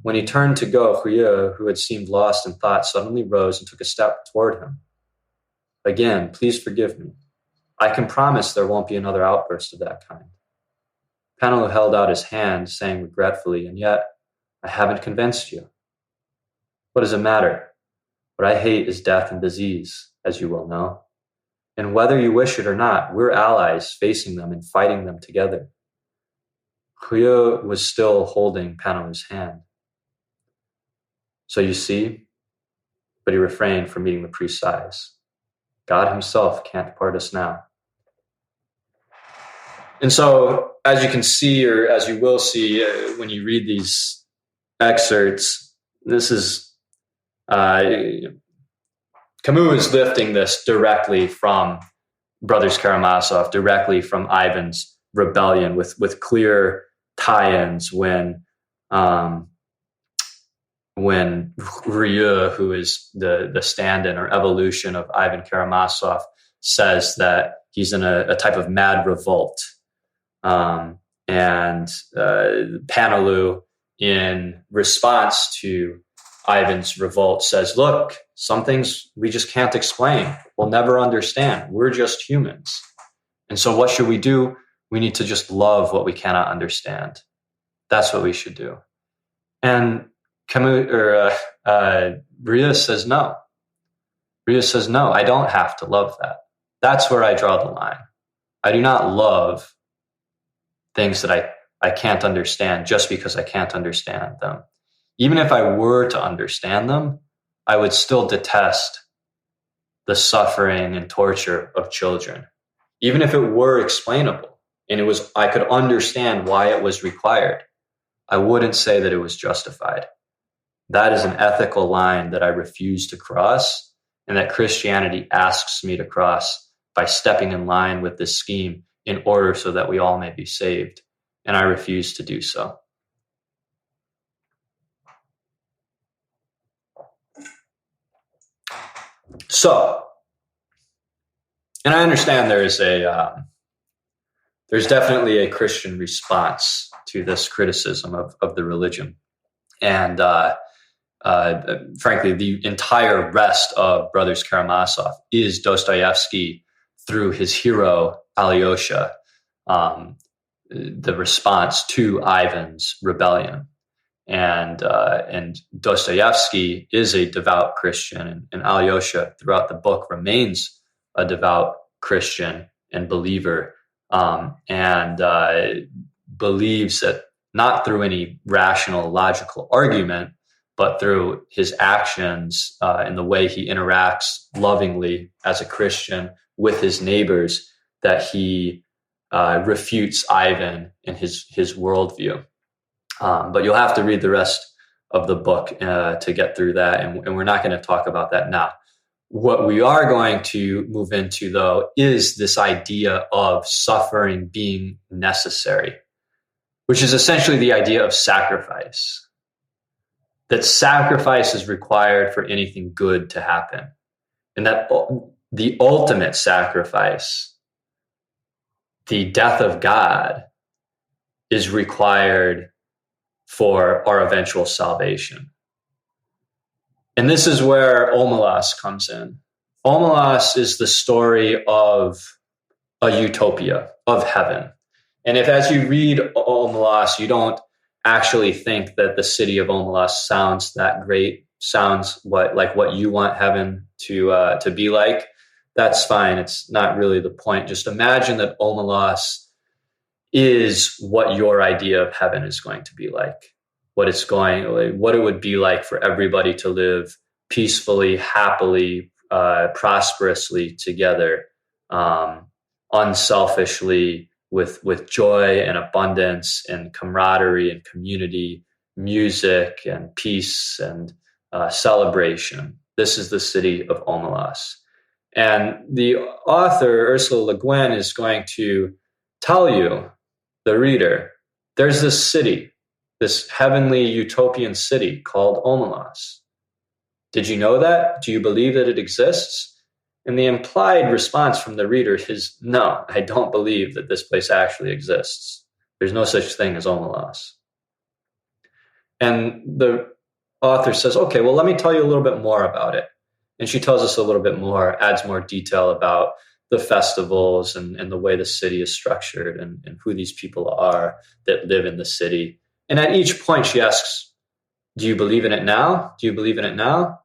When he turned to go, Hohe, who had seemed lost in thought, suddenly rose and took a step toward him. "Again, please forgive me. I can promise there won't be another outburst of that kind." Panelu held out his hand, saying regretfully, "And yet, I haven't convinced you." "What does it matter? What I hate is death and disease, as you well know. And whether you wish it or not, we're allies facing them and fighting them together." Hohe was still holding Panelu's hand. "So you see," but he refrained from meeting the priest's eyes, "God himself can't part us now." And so, as you can see, or as you will see when you read these excerpts, this is Camus is lifting this directly from Brothers Karamazov, directly from Ivan's rebellion, with clear tie-ins when Hohe, who is the stand-in or evolution of Ivan Karamazov, says that he's in a type of mad revolt. And Panelu, in response to Ivan's revolt, says, "Look, some things we just can't explain. We'll never understand. We're just humans. And so what should we do? We need to just love what we cannot understand. That's what we should do." And Hohe says no. Hohe says, "No, I don't have to love that. That's where I draw the line. I do not love things that I can't understand just because I can't understand them. Even if I were to understand them, I would still detest the suffering and torture of children. Even if it were explainable and I could understand why it was required, I wouldn't say that it was justified. That is an ethical line that I refuse to cross, and that Christianity asks me to cross by stepping in line with this scheme in order so that we all may be saved. And I refuse to do so." So, and I understand there's definitely a Christian response to this criticism of the religion. And frankly, the entire rest of Brothers Karamazov is Dostoevsky through his hero, Alyosha, the response to Ivan's rebellion. And Dostoevsky is a devout Christian, and Alyosha throughout the book remains a devout Christian and believer, and believes that not through any rational, logical argument, but through his actions and the way he interacts lovingly as a Christian with his neighbors, that he refutes Ivan and his worldview. But you'll have to read the rest of the book to get through that, and we're not going to talk about that now. What we are going to move into, though, is this idea of suffering being necessary, which is essentially the idea of sacrifice. That sacrifice is required for anything good to happen, and that the ultimate sacrifice, the death of God, is required for our eventual salvation. And this is where omelos comes in. Omelas is the story of a utopia, of heaven. And if as you read Omelas, you don't actually think that the city of Omelas sounds that great, sounds what you want heaven to be like, that's fine. It's not really the point. Just imagine that Omelas is what your idea of heaven is going to be like, what it would be like for everybody to live peacefully, happily, prosperously together, unselfishly, with joy and abundance and camaraderie and community, music and peace and celebration. This is the city of Omelas. And the author, Ursula Le Guin, is going to tell you, the reader, there's this city, this heavenly utopian city called Omelas. Did you know that? Do you believe that it exists? And the implied response from the reader is, no, I don't believe that this place actually exists. There's no such thing as Omelas. And the author says, okay, well, let me tell you a little bit more about it. And she tells us a little bit more, adds more detail about the festivals and the way the city is structured and who these people are that live in the city. And at each point she asks, do you believe in it now? Do you believe in it now?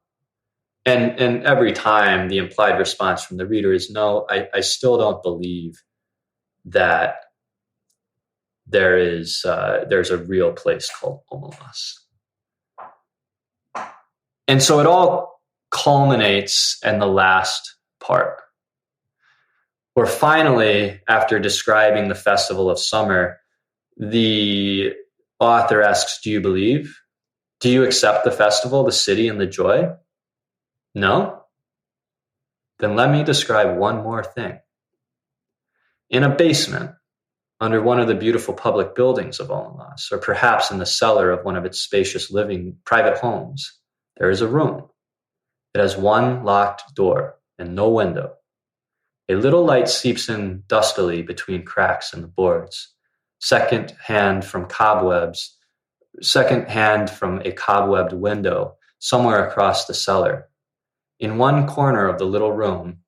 And every time the implied response from the reader is, no, I still don't believe that there's a real place called Omelas. And so it all culminates in the last part, where finally, after describing the festival of summer, the author asks, do you believe? Do you accept the festival, the city, and the joy? No? Then let me describe one more thing. In a basement, under one of the beautiful public buildings of Omelas, or perhaps in the cellar of one of its spacious living private homes, there is a room. It has one locked door and no window. A little light seeps in dustily between cracks in the boards, second hand from a cobwebbed window somewhere across the cellar. In one corner of the little room,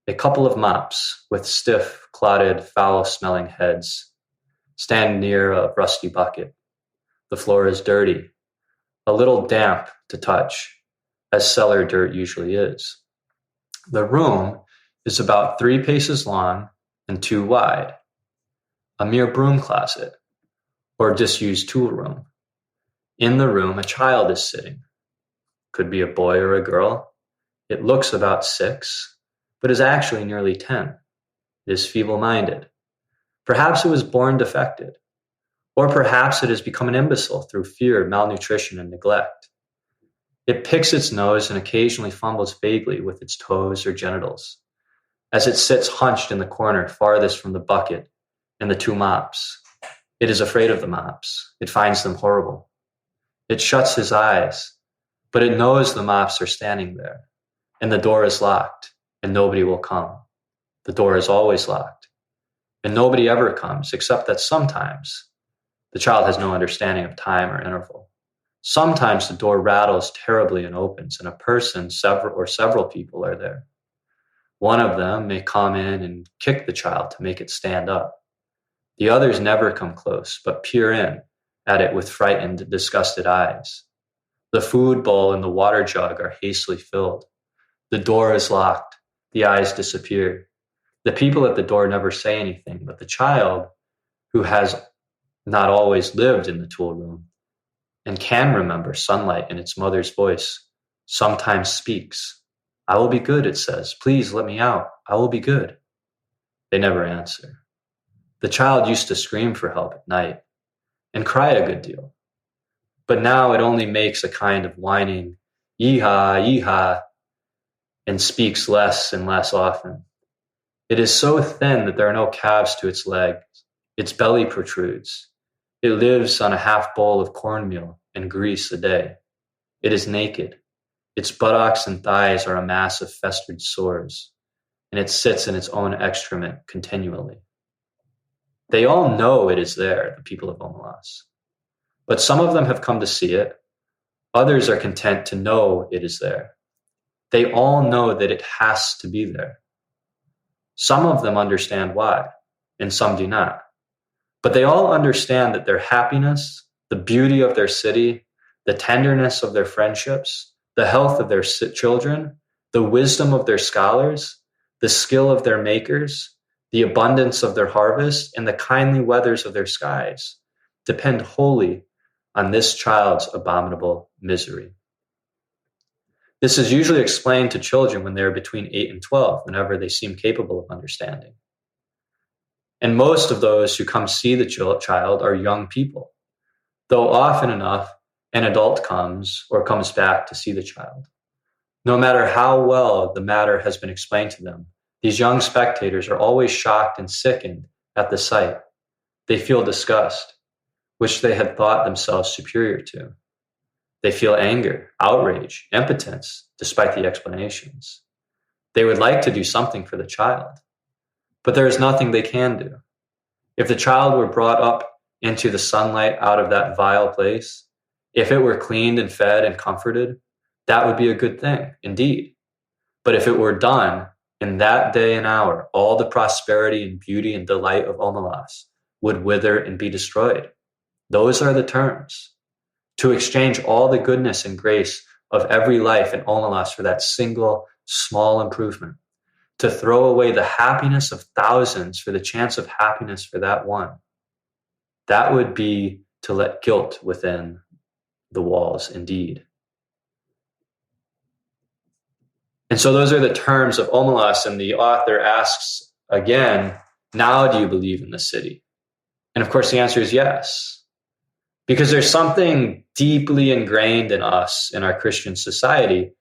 a couple of mops with stiff, clotted, foul-smelling heads stand near a rusty bucket. The floor is dirty, a little damp to touch, as cellar dirt usually is. The room is about 3 paces long and 2 wide, a mere broom closet or disused tool room. In the room, a child is sitting. Could be a boy or a girl. It looks about 6, but is actually nearly 10. It is feeble-minded. Perhaps it was born defected, or perhaps it has become an imbecile through fear, malnutrition, and neglect. It picks its nose and occasionally fumbles vaguely with its toes or genitals, as it sits hunched in the corner farthest from the bucket and the 2 mops. It is afraid of the mops. It finds them horrible. It shuts his eyes, but it knows the mops are standing there, and the door is locked, and nobody will come. The door is always locked, and nobody ever comes, except that sometimes the child has no understanding of time or interval. Sometimes the door rattles terribly and opens, and a person, several people are there. One of them may come in and kick the child to make it stand up. The others never come close, but peer in at it with frightened, disgusted eyes. The food bowl and the water jug are hastily filled. The door is locked. The eyes disappear. The people at the door never say anything, but the child, who has not always lived in the tool room and can remember sunlight and its mother's voice, sometimes speaks. I will be good, it says. Please let me out. I will be good. They never answer. The child used to scream for help at night and cry a good deal. But now it only makes a kind of whining, yee-haw, yee-haw, and speaks less and less often. It is so thin that there are no calves to its legs. Its belly protrudes. It lives on a half bowl of cornmeal and grease a day. It is naked. Its buttocks and thighs are a mass of festered sores, and it sits in its own excrement continually. They all know it is there, the people of Omelas. But some of them have come to see it. Others are content to know it is there. They all know that it has to be there. Some of them understand why, and some do not. But they all understand that their happiness, the beauty of their city, the tenderness of their friendships, the health of their children, the wisdom of their scholars, the skill of their makers, the abundance of their harvest, and the kindly weathers of their skies depend wholly on this child's abominable misery. This is usually explained to children when they are between 8 and 12, whenever they seem capable of understanding. And most of those who come see the child are young people, though often enough an adult comes back to see the child. No matter how well the matter has been explained to them, these young spectators are always shocked and sickened at the sight. They feel disgust, which they had thought themselves superior to. They feel anger, outrage, impotence, despite the explanations. They would like to do something for the child, but there is nothing they can do. If the child were brought up into the sunlight out of that vile place, if it were cleaned and fed and comforted, that would be a good thing, indeed. But if it were done in that day and hour, all the prosperity and beauty and delight of Omelas would wither and be destroyed. Those are the terms. To exchange all the goodness and grace of every life in Omelas for that single small improvement. To throw away the happiness of thousands for the chance of happiness for that one. That would be to let guilt within the walls, indeed. And so those are the terms of Omelas, and the author asks again, now do you believe in the city? And of course the answer is yes. Because there's something deeply ingrained in us, in our Christian society,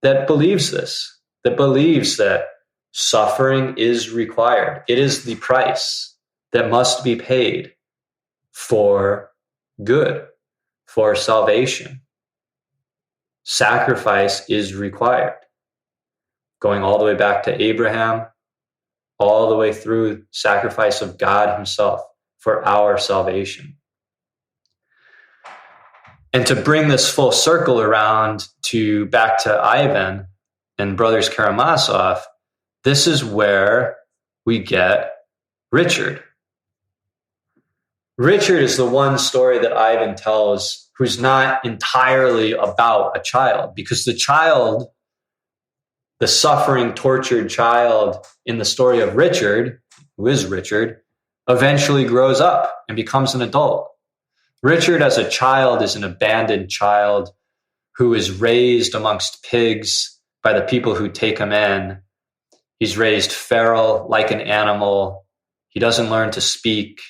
that believes this, that believes that suffering is required. It is the price that must be paid for good, for salvation. Sacrifice is required. Going all the way back to Abraham, all the way through sacrifice of God himself for our salvation. And to bring this full circle around to back to Ivan and Brothers Karamazov, this is where we get Richard. Richard is the one story that Ivan tells who's not entirely about a child, because the child, the suffering, tortured child in the story of Richard, who is Richard, eventually grows up and becomes an adult. Richard as a child is an abandoned child who is raised amongst pigs by the people who take him in. He's raised feral like an animal. He doesn't learn to speak.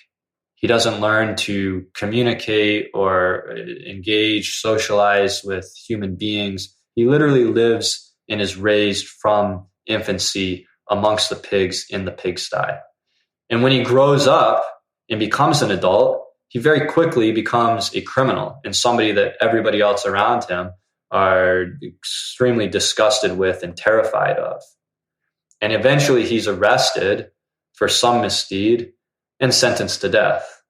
He doesn't learn to communicate or engage, socialize with human beings. He literally lives and is raised from infancy amongst the pigs in the pigsty. And when he grows up and becomes an adult, he very quickly becomes a criminal and somebody that everybody else around him are extremely disgusted with and terrified of. And eventually he's arrested for some misdeed and sentenced to death.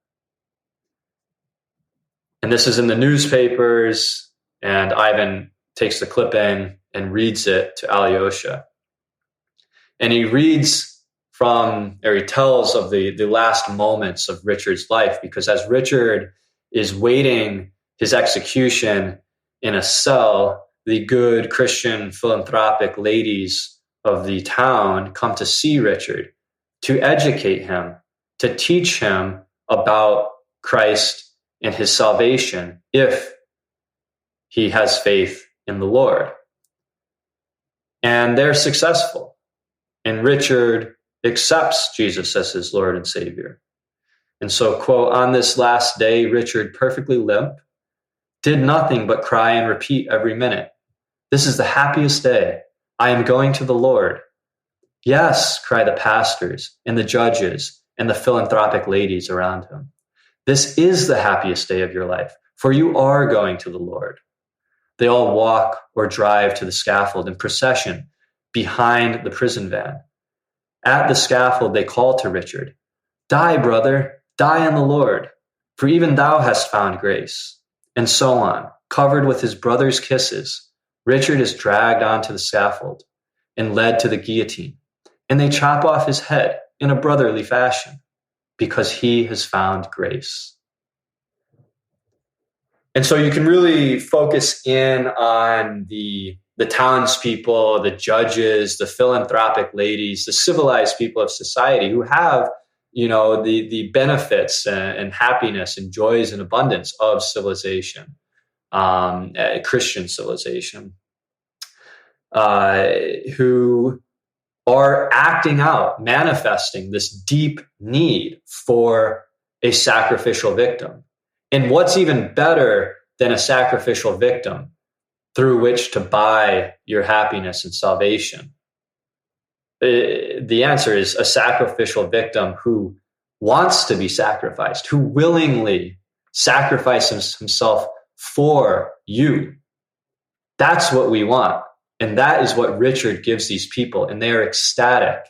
And this is in the newspapers, and Ivan takes the clipping and reads it to Alyosha. And he he tells of the last moments of Richard's life, because as Richard is waiting his execution in a cell, the good Christian philanthropic ladies of the town come to see Richard, to educate him, to teach him about Christ and his salvation if he has faith in the Lord. And they're successful. And Richard accepts Jesus as his Lord and Savior. And so, quote, on this last day, Richard, perfectly limp, did nothing but cry and repeat every minute, "This is the happiest day. I am going to the Lord." "Yes," cry the pastors and the judges and the philanthropic ladies around him. "This is the happiest day of your life, for you are going to the Lord." They all walk or drive to the scaffold in procession behind the prison van. At the scaffold, they call to Richard, "Die, brother, die in the Lord, for even thou hast found grace." And so on, covered with his brother's kisses, Richard is dragged onto the scaffold and led to the guillotine, and they chop off his head in a brotherly fashion because he has found grace. And so you can really focus in on the townspeople, the judges, the philanthropic ladies, the civilized people of society who have, the benefits and happiness and joys and abundance of civilization, Christian civilization, who are acting out, manifesting this deep need for a sacrificial victim. And what's even better than a sacrificial victim through which to buy your happiness and salvation? The answer is a sacrificial victim who wants to be sacrificed, who willingly sacrifices himself for you. That's what we want. And that is what Richard gives these people. And they are ecstatic.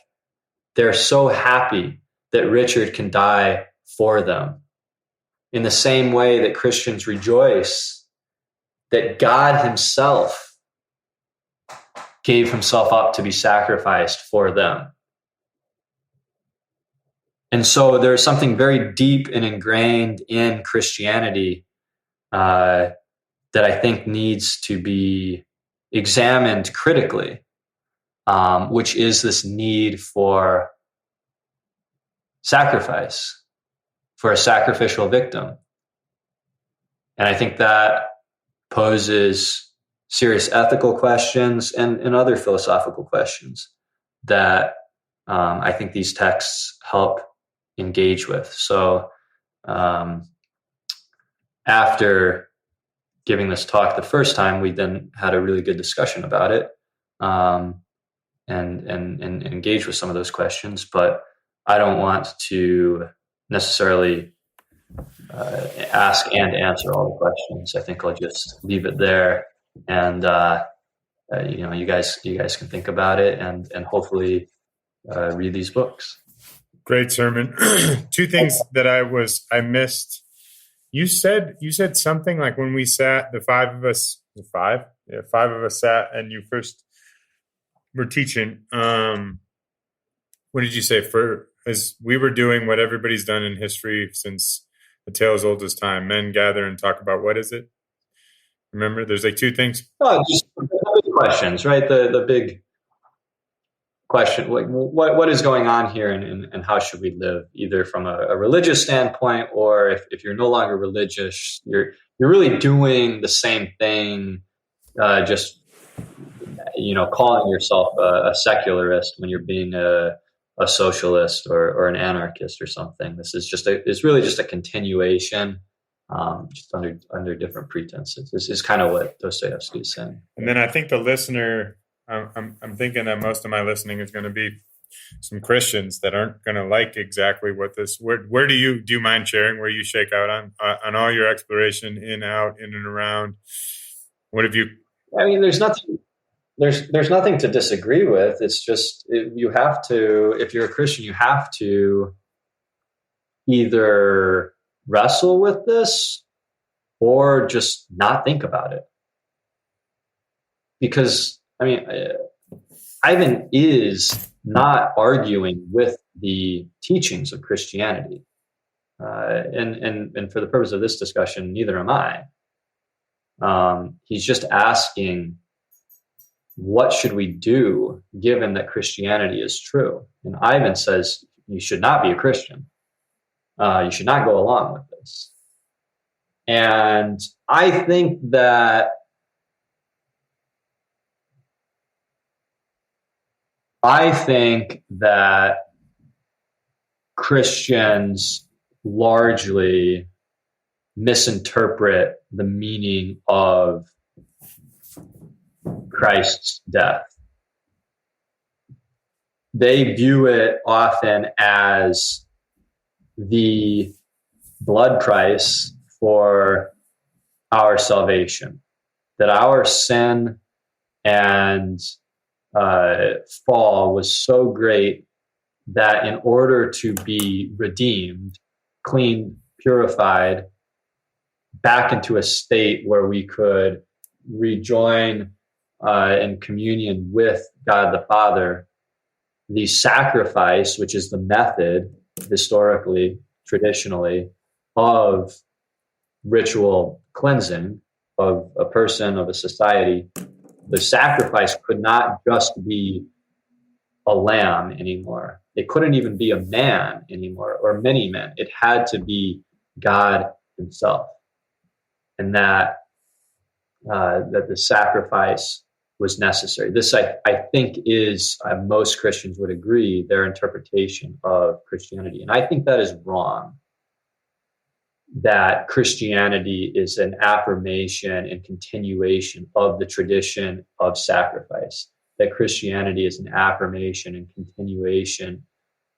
They're so happy that Richard can die for them. In the same way that Christians rejoice that God himself gave himself up to be sacrificed for them. And so there's something very deep and ingrained in Christianity that I think needs to be examined critically, which is this need for sacrifice, for a sacrificial victim. And I think that poses serious ethical questions and other philosophical questions that I think these texts help engage with. So after giving this talk the first time, we then had a really good discussion about it and engage with some of those questions. But I don't want to necessarily ask and answer all the questions. I think I'll just leave it there, and you guys can think about it and hopefully read these books. Great sermon. Two things that I missed. You said something like when we sat, five of us sat, and you first were teaching. What did you say? As we were doing what everybody's done in history since the tale as old as time, men gather and talk about, what is it? Remember, there's like two things. Oh, just the questions, right? The big question, like what is going on here, and how should we live, either from a religious standpoint, or if you're no longer religious, you're really doing the same thing, just calling yourself a secularist when you're being a socialist or an anarchist or something. This is it's really just a continuation, just under different pretenses. This is kind of what Dostoevsky is saying. And then I think the listener, I'm thinking that most of my listening is going to be some Christians that aren't going to like exactly what this. Where do you mind sharing where you shake out on all your exploration, in, out, in and around? What have you? I mean, there's nothing to disagree with. It's just you have to, if you're a Christian, you have to either wrestle with this or just not think about it. Because, I mean, Ivan is not arguing with the teachings of Christianity. And for the purpose of this discussion, neither am I. He's just asking, what should we do given that Christianity is true? And Ivan says you should not be a Christian. You should not go along with this. And I think that Christians largely misinterpret the meaning of Christ's death. They view it often as the blood price for our salvation, that our sin and fall was so great that in order to be redeemed, cleaned, purified, back into a state where we could rejoin in communion with God the Father, the sacrifice, which is the method historically, traditionally, of ritual cleansing of a person, of a society, the sacrifice could not just be a lamb anymore. It couldn't even be a man anymore, or many men. It had to be God himself. And that the sacrifice was necessary. This, I think, is, most Christians would agree, their interpretation of Christianity. And I think that is wrong, that Christianity is an affirmation and continuation of the tradition of sacrifice, that Christianity is an affirmation and continuation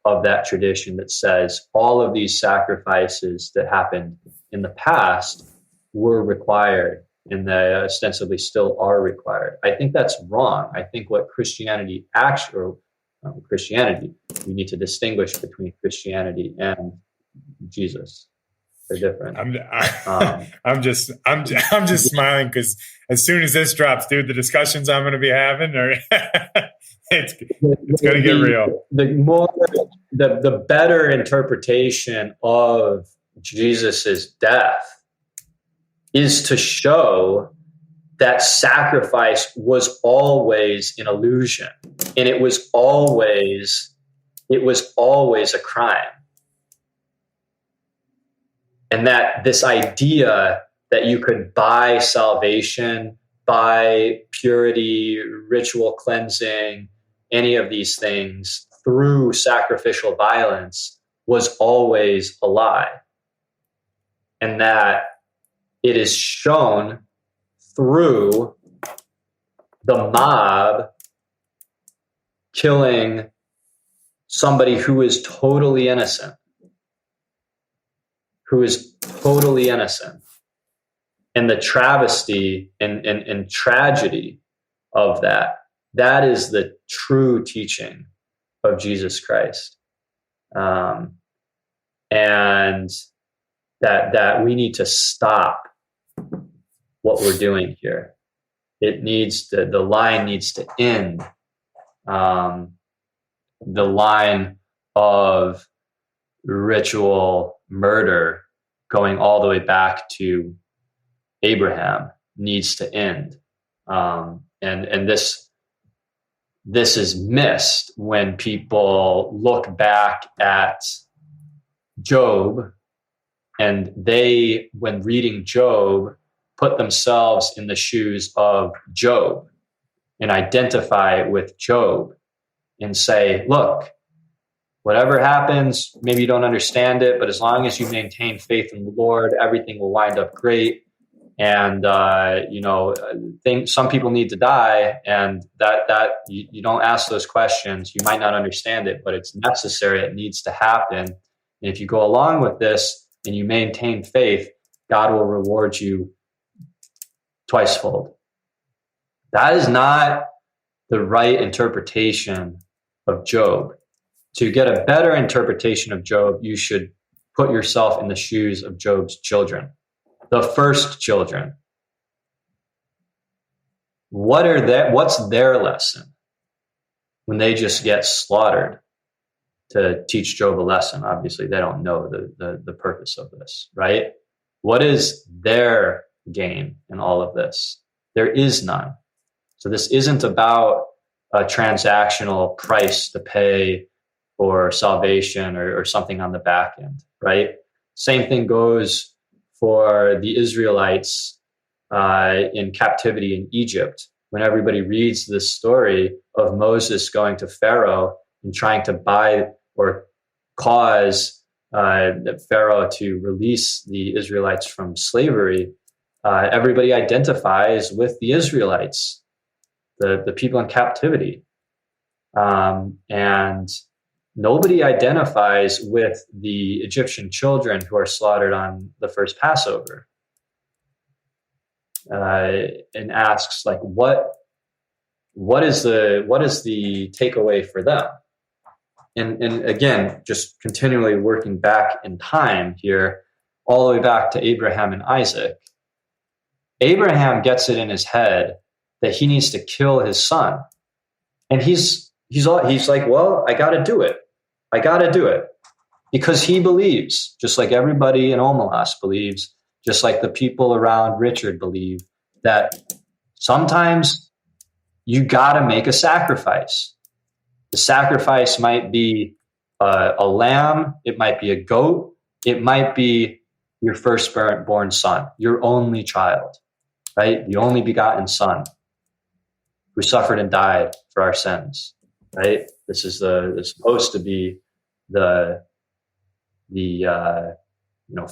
of that tradition that says all of these sacrifices that happened in the past were required and they ostensibly still are required. I think that's wrong. I think what Christianity we need to distinguish between Christianity and Jesus. They're different. I'm just smiling because as soon as this drops, dude, the discussions I'm going to be having are it's going to get real. The better interpretation of Jesus's death is to show that sacrifice was always an illusion, and it was always a crime. And that this idea that you could buy salvation, buy purity, ritual cleansing, any of these things through sacrificial violence was always a lie. And that it is shown through the mob killing somebody who is totally innocent. And the travesty and tragedy of that is the true teaching of Jesus Christ. And that we need to stop what we're doing here. The line needs to end. The line of ritual murder going all the way back to Abraham needs to end. And this is missed when people look back at Job, and they, when reading Job, put themselves in the shoes of Job and identify with Job and say, look, whatever happens, maybe you don't understand it, but as long as you maintain faith in the Lord, everything will wind up great. And, some people need to die, and that you don't ask those questions. You might not understand it, but it's necessary. It needs to happen. And if you go along with this and you maintain faith, God will reward you twicefold. That is not the right interpretation of Job. To get a better interpretation of Job, you should put yourself in the shoes of Job's children, the first children. What's their lesson when they just get slaughtered to teach Job a lesson? Obviously, they don't know the purpose of this, right? What is their gain in all of this? There is none. So this isn't about a transactional price to pay for salvation or something on the back end, right? Same thing goes for the Israelites in captivity in Egypt. When everybody reads this story of Moses going to Pharaoh and trying to buy or cause Pharaoh to release the Israelites from slavery, everybody identifies with the Israelites, the people in captivity. And nobody identifies with the Egyptian children who are slaughtered on the first Passover, and asks, like, what is the takeaway for them? And again, just continually working back in time here, all the way back to Abraham and Isaac. Abraham gets it in his head that he needs to kill his son. And he's like, well, I got to do it. I got to do it. Because he believes, just like everybody in Omelas believes, just like the people around Richard believe, that sometimes you got to make a sacrifice. The sacrifice might be a lamb. It might be a goat. It might be your firstborn son, your only child, right? The only begotten son who suffered and died for our sins, right? This is supposed to be the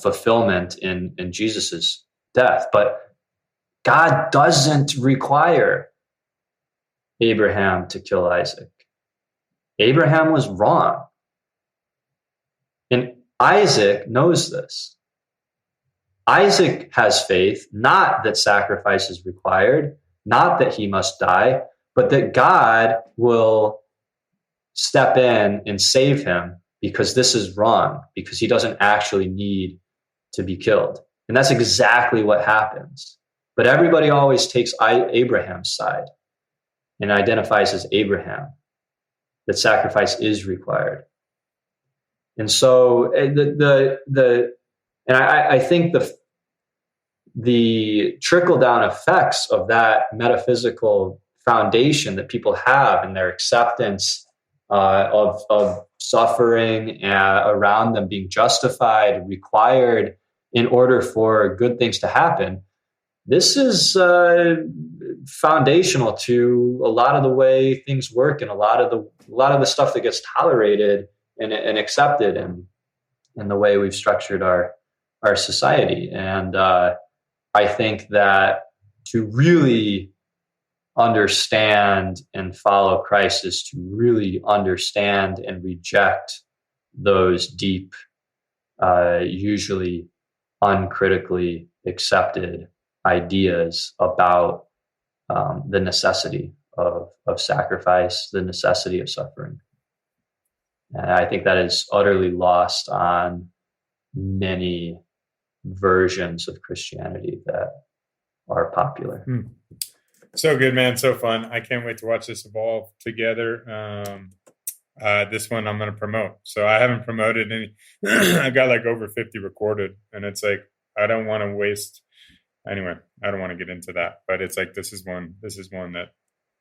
fulfillment in Jesus's death. But God doesn't require Abraham to kill Isaac. Abraham was wrong. And Isaac knows this. Isaac has faith, not that sacrifice is required, not that he must die, but that God will step in and save him because this is wrong, because he doesn't actually need to be killed. And that's exactly what happens. But everybody always takes Abraham's side and identifies as Abraham, that sacrifice is required. And so I think the trickle down effects of that metaphysical foundation that people have in their acceptance of suffering around them being justified, required in order for good things to happen. This is foundational to a lot of the way things work and a lot of the stuff that gets tolerated and accepted in the way we've structured our society. And I think that to really understand and follow Christ is to really understand and reject those deep, usually uncritically accepted ideas about the necessity of sacrifice, the necessity of suffering. And I think that is utterly lost on many versions of Christianity that are popular. So good, man. So fun. I can't wait to watch this evolve together. This one I'm going to promote. So I haven't promoted any. I've got like over 50 recorded, and it's like, I don't want to waste. Anyway, I don't want to get into that, but it's like, this is one that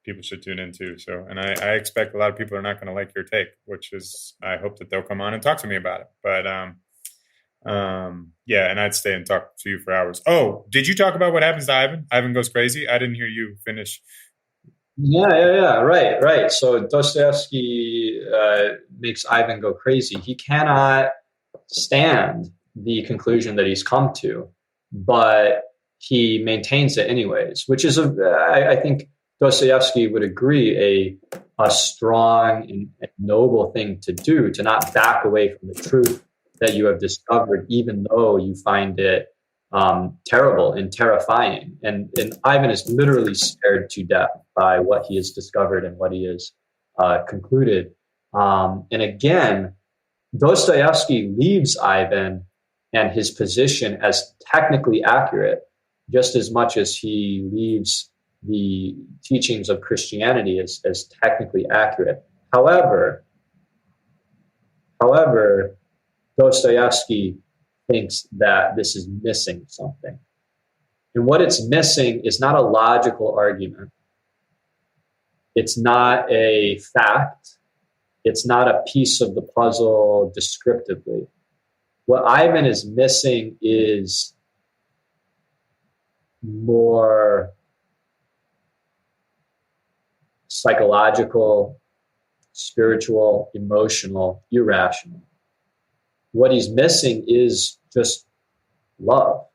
people should tune into. So, and I expect a lot of people are not going to like your take, which is, I hope that they'll come on and talk to me about it. But, yeah, and I'd stay and talk to you for hours. Oh, did you talk about what happens to Ivan? Ivan goes crazy. I didn't hear you finish. Yeah. Right. So Dostoevsky makes Ivan go crazy. He cannot stand the conclusion that he's come to, but he maintains it anyways, which is I think Dostoevsky would agree, a strong and noble thing to do, to not back away from the truth that you have discovered, even though you find it terrible and terrifying. And Ivan is literally scared to death by what he has discovered and what he has concluded. And again, Dostoevsky leaves Ivan and his position as technically accurate, just as much as he leaves the teachings of Christianity as technically accurate. However, Dostoevsky thinks that this is missing something. And what it's missing is not a logical argument. It's not a fact. It's not a piece of the puzzle descriptively. What Ivan is missing is more psychological, spiritual, emotional, irrational. What he's missing is just love.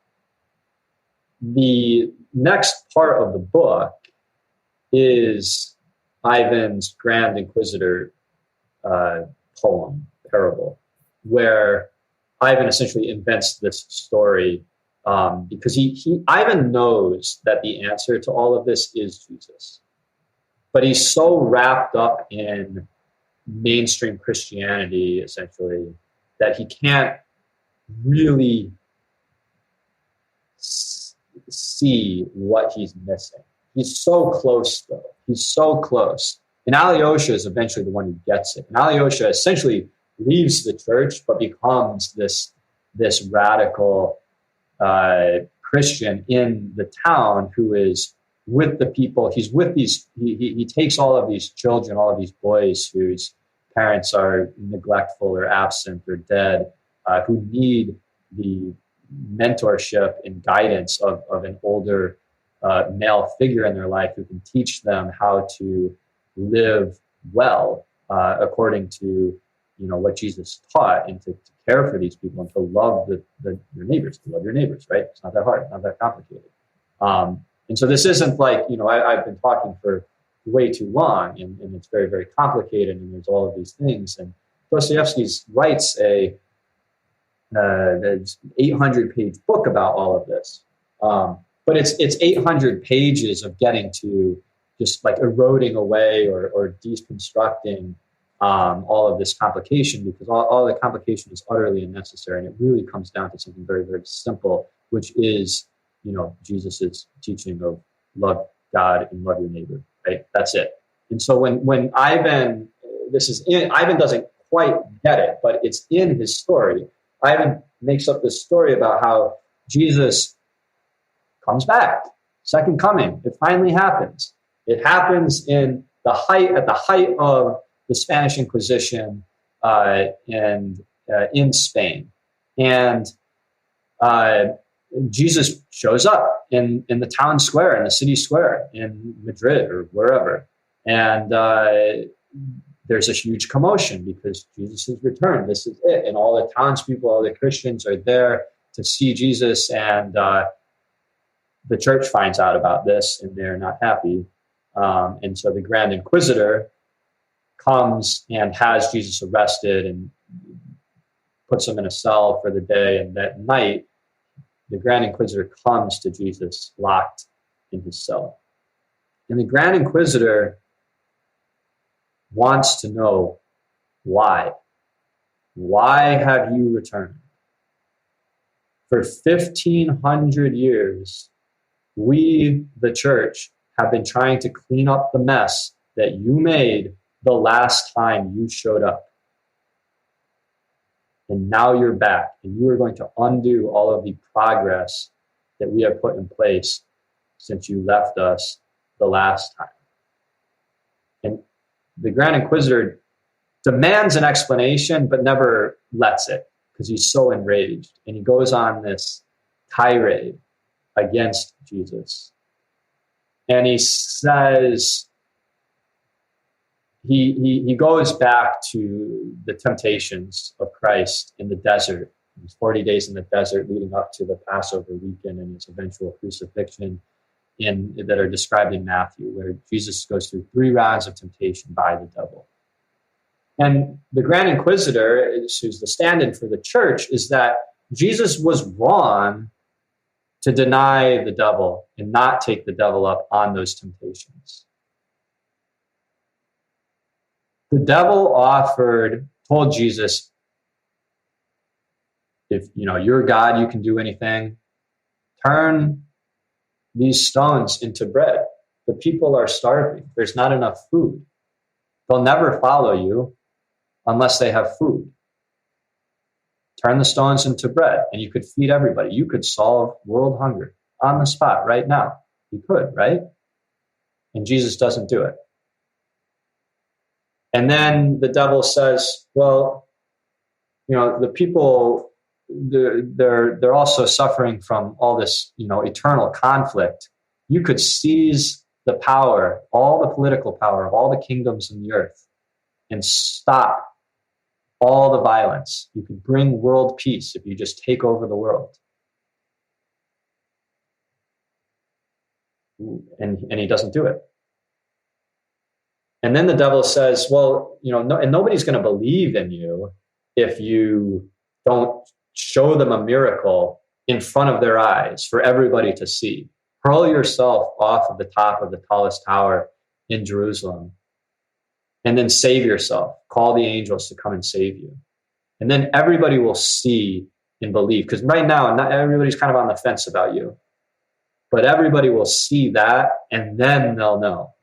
The next part of the book is Ivan's Grand Inquisitor poem, parable, where Ivan essentially invents this story because Ivan knows that the answer to all of this is Jesus. But he's so wrapped up in mainstream Christianity, essentially, that he can't really see what he's missing. He's so close, though. He's so close. And Alyosha is eventually the one who gets it. And Alyosha essentially leaves the church, but becomes this radical Christian in the town who is with the people. He's with these, he takes all of these children, all of these boys whose parents are neglectful or absent or dead, who need the mentorship and guidance of an older male figure in their life who can teach them how to live well according to what Jesus taught, and to care for these people and to love your neighbors, to love your neighbors, right? It's not that hard, not that complicated. And so this isn't like, I've been talking for way too long, and it's very, very complicated, and there's all of these things. And Dostoevsky writes an 800-page book about all of this. But it's 800 pages of getting to just like eroding away or deconstructing all of this complication, because all the complication is utterly unnecessary, and it really comes down to something very, very simple, which is, Jesus's teaching of love God and love your neighbor, right? That's it. And so when Ivan, Ivan doesn't quite get it, but it's in his story. Ivan makes up this story about how Jesus comes back, second coming. It finally happens. It happens at the height of the Spanish Inquisition and in Spain, and Jesus shows up in the town square, in the city square in Madrid or wherever, and there's a huge commotion because Jesus has returned. This is it, and all the townspeople, all the Christians are there to see Jesus, and the church finds out about this, and they're not happy. And so the Grand Inquisitor comes and has Jesus arrested and puts him in a cell for the day. And that night, the Grand Inquisitor comes to Jesus locked in his cell. And the Grand Inquisitor wants to know why. Why have you returned? For 1,500 years, we, the church, have been trying to clean up the mess that you made the last time you showed up. And now you're back, and you are going to undo all of the progress that we have put in place since you left us the last time. And the Grand Inquisitor demands an explanation, but never lets it, because he's so enraged. And he goes on this tirade against Jesus. And he says, he goes back to the temptations of Christ in the desert. It was 40 days in the desert leading up to the Passover weekend and his eventual crucifixion that are described in Matthew, where Jesus goes through 3 rounds of temptation by the devil. And the Grand Inquisitor, who's the stand-in for the church, is that Jesus was wrong to deny the devil and not take the devil up on those temptations. The devil told Jesus, if you're God, you can do anything. Turn these stones into bread. The people are starving. There's not enough food. They'll never follow you unless they have food. Turn the stones into bread, and you could feed everybody. You could solve world hunger on the spot right now. You could, right? And Jesus doesn't do it. And then the devil says, well, the people, they're also suffering from all this, eternal conflict. You could seize the power, all the political power of all the kingdoms in the earth, and stop all the violence. You could bring world peace if you just take over the world. And he doesn't do it. And then the devil says, well, and nobody's going to believe in you if you don't show them a miracle in front of their eyes for everybody to see. Hurl yourself off of the top of the tallest tower in Jerusalem, and then save yourself. Call the angels to come and save you. And then everybody will see and believe. Because right now, not everybody's kind of on the fence about you. But everybody will see that, and then they'll know.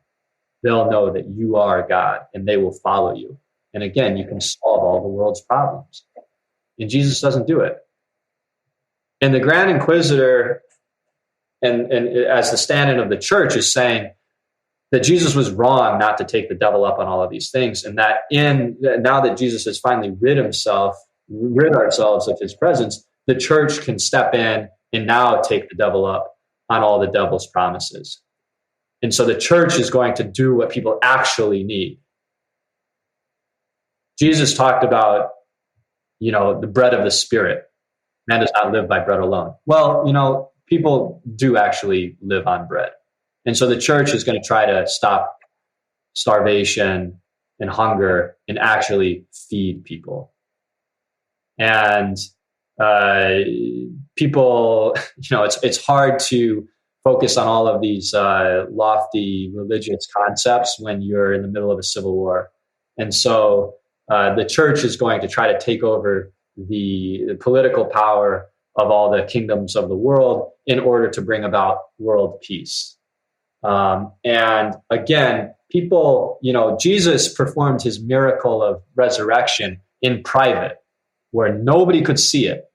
They'll know that you are God, and they will follow you. And again, you can solve all the world's problems. And Jesus doesn't do it. And the Grand Inquisitor, and as the stand-in of the church, is saying that Jesus was wrong not to take the devil up on all of these things, and that now that Jesus has finally rid ourselves of his presence, the church can step in and now take the devil up on all the devil's promises. And so the church is going to do what people actually need. Jesus talked about, the bread of the Spirit. Man does not live by bread alone. Well, people do actually live on bread. And so the church is going to try to stop starvation and hunger and actually feed people. And people, it's hard to focus on all of these lofty religious concepts when you're in the middle of a civil war. And so the church is going to try to take over the political power of all the kingdoms of the world in order to bring about world peace. And again, people, Jesus performed his miracle of resurrection in private, where nobody could see it.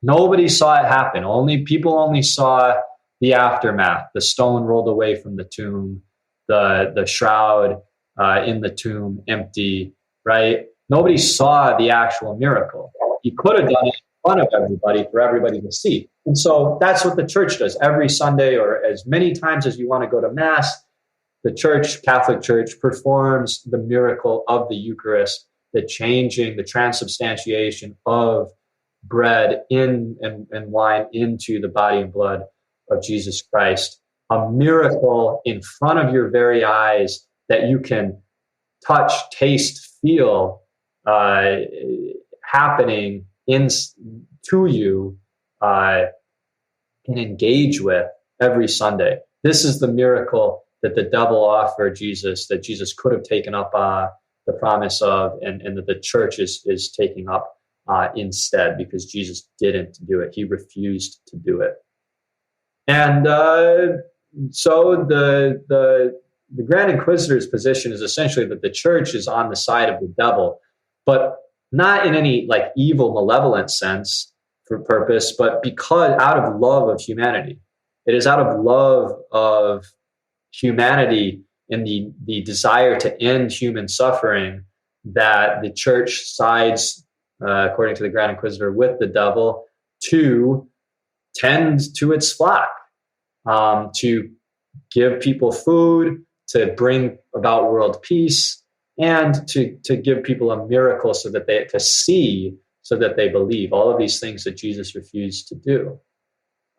Nobody saw it happen. People only saw the aftermath. The stone rolled away from the tomb, the shroud in the tomb empty, right? Nobody saw the actual miracle. He could have done it in front of everybody for everybody to see. And so that's what the church does every Sunday, or as many times as you want to go to Mass. The church, Catholic Church, performs the miracle of the Eucharist, the changing, the transubstantiation of bread and wine into the body and blood of Jesus Christ. A miracle in front of your very eyes that you can touch, taste, feel happening to you and engage with every Sunday. This is the miracle that the devil offered Jesus, that Jesus could have taken up the promise of, and that the church is taking up instead, because Jesus didn't do it. He refused to do it. And so the Grand Inquisitor's position is essentially that the church is on the side of the devil, but not in any evil, malevolent sense for purpose, but because out of love of humanity. It is out of love of humanity and the desire to end human suffering that the church sides, according to the Grand Inquisitor, with the devil to tend to its flock, to give people food, to bring about world peace, and to give people a miracle so that they believe. All of these things that Jesus refused to do.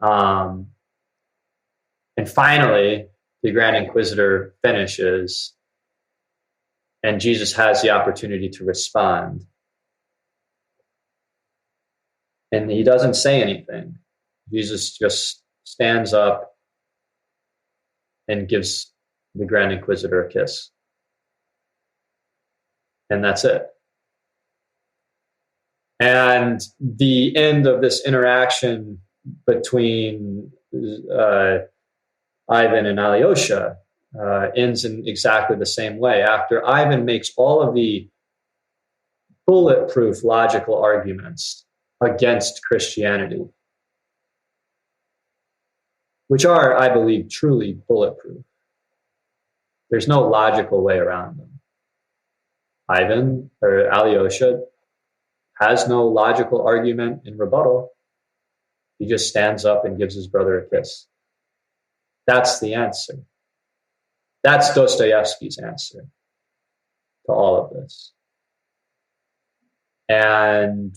And finally, the Grand Inquisitor finishes, and Jesus has the opportunity to respond. And he doesn't say anything. Jesus just stands up and gives the Grand Inquisitor a kiss. And that's it. And the end of this interaction between Ivan and Alyosha ends in exactly the same way. After Ivan makes all of the bulletproof logical arguments against Christianity, which are, I believe, truly bulletproof. There's no logical way around them. Ivan, or Alyosha, has no logical argument in rebuttal. He just stands up and gives his brother a kiss. That's the answer. That's Dostoevsky's answer to all of this. And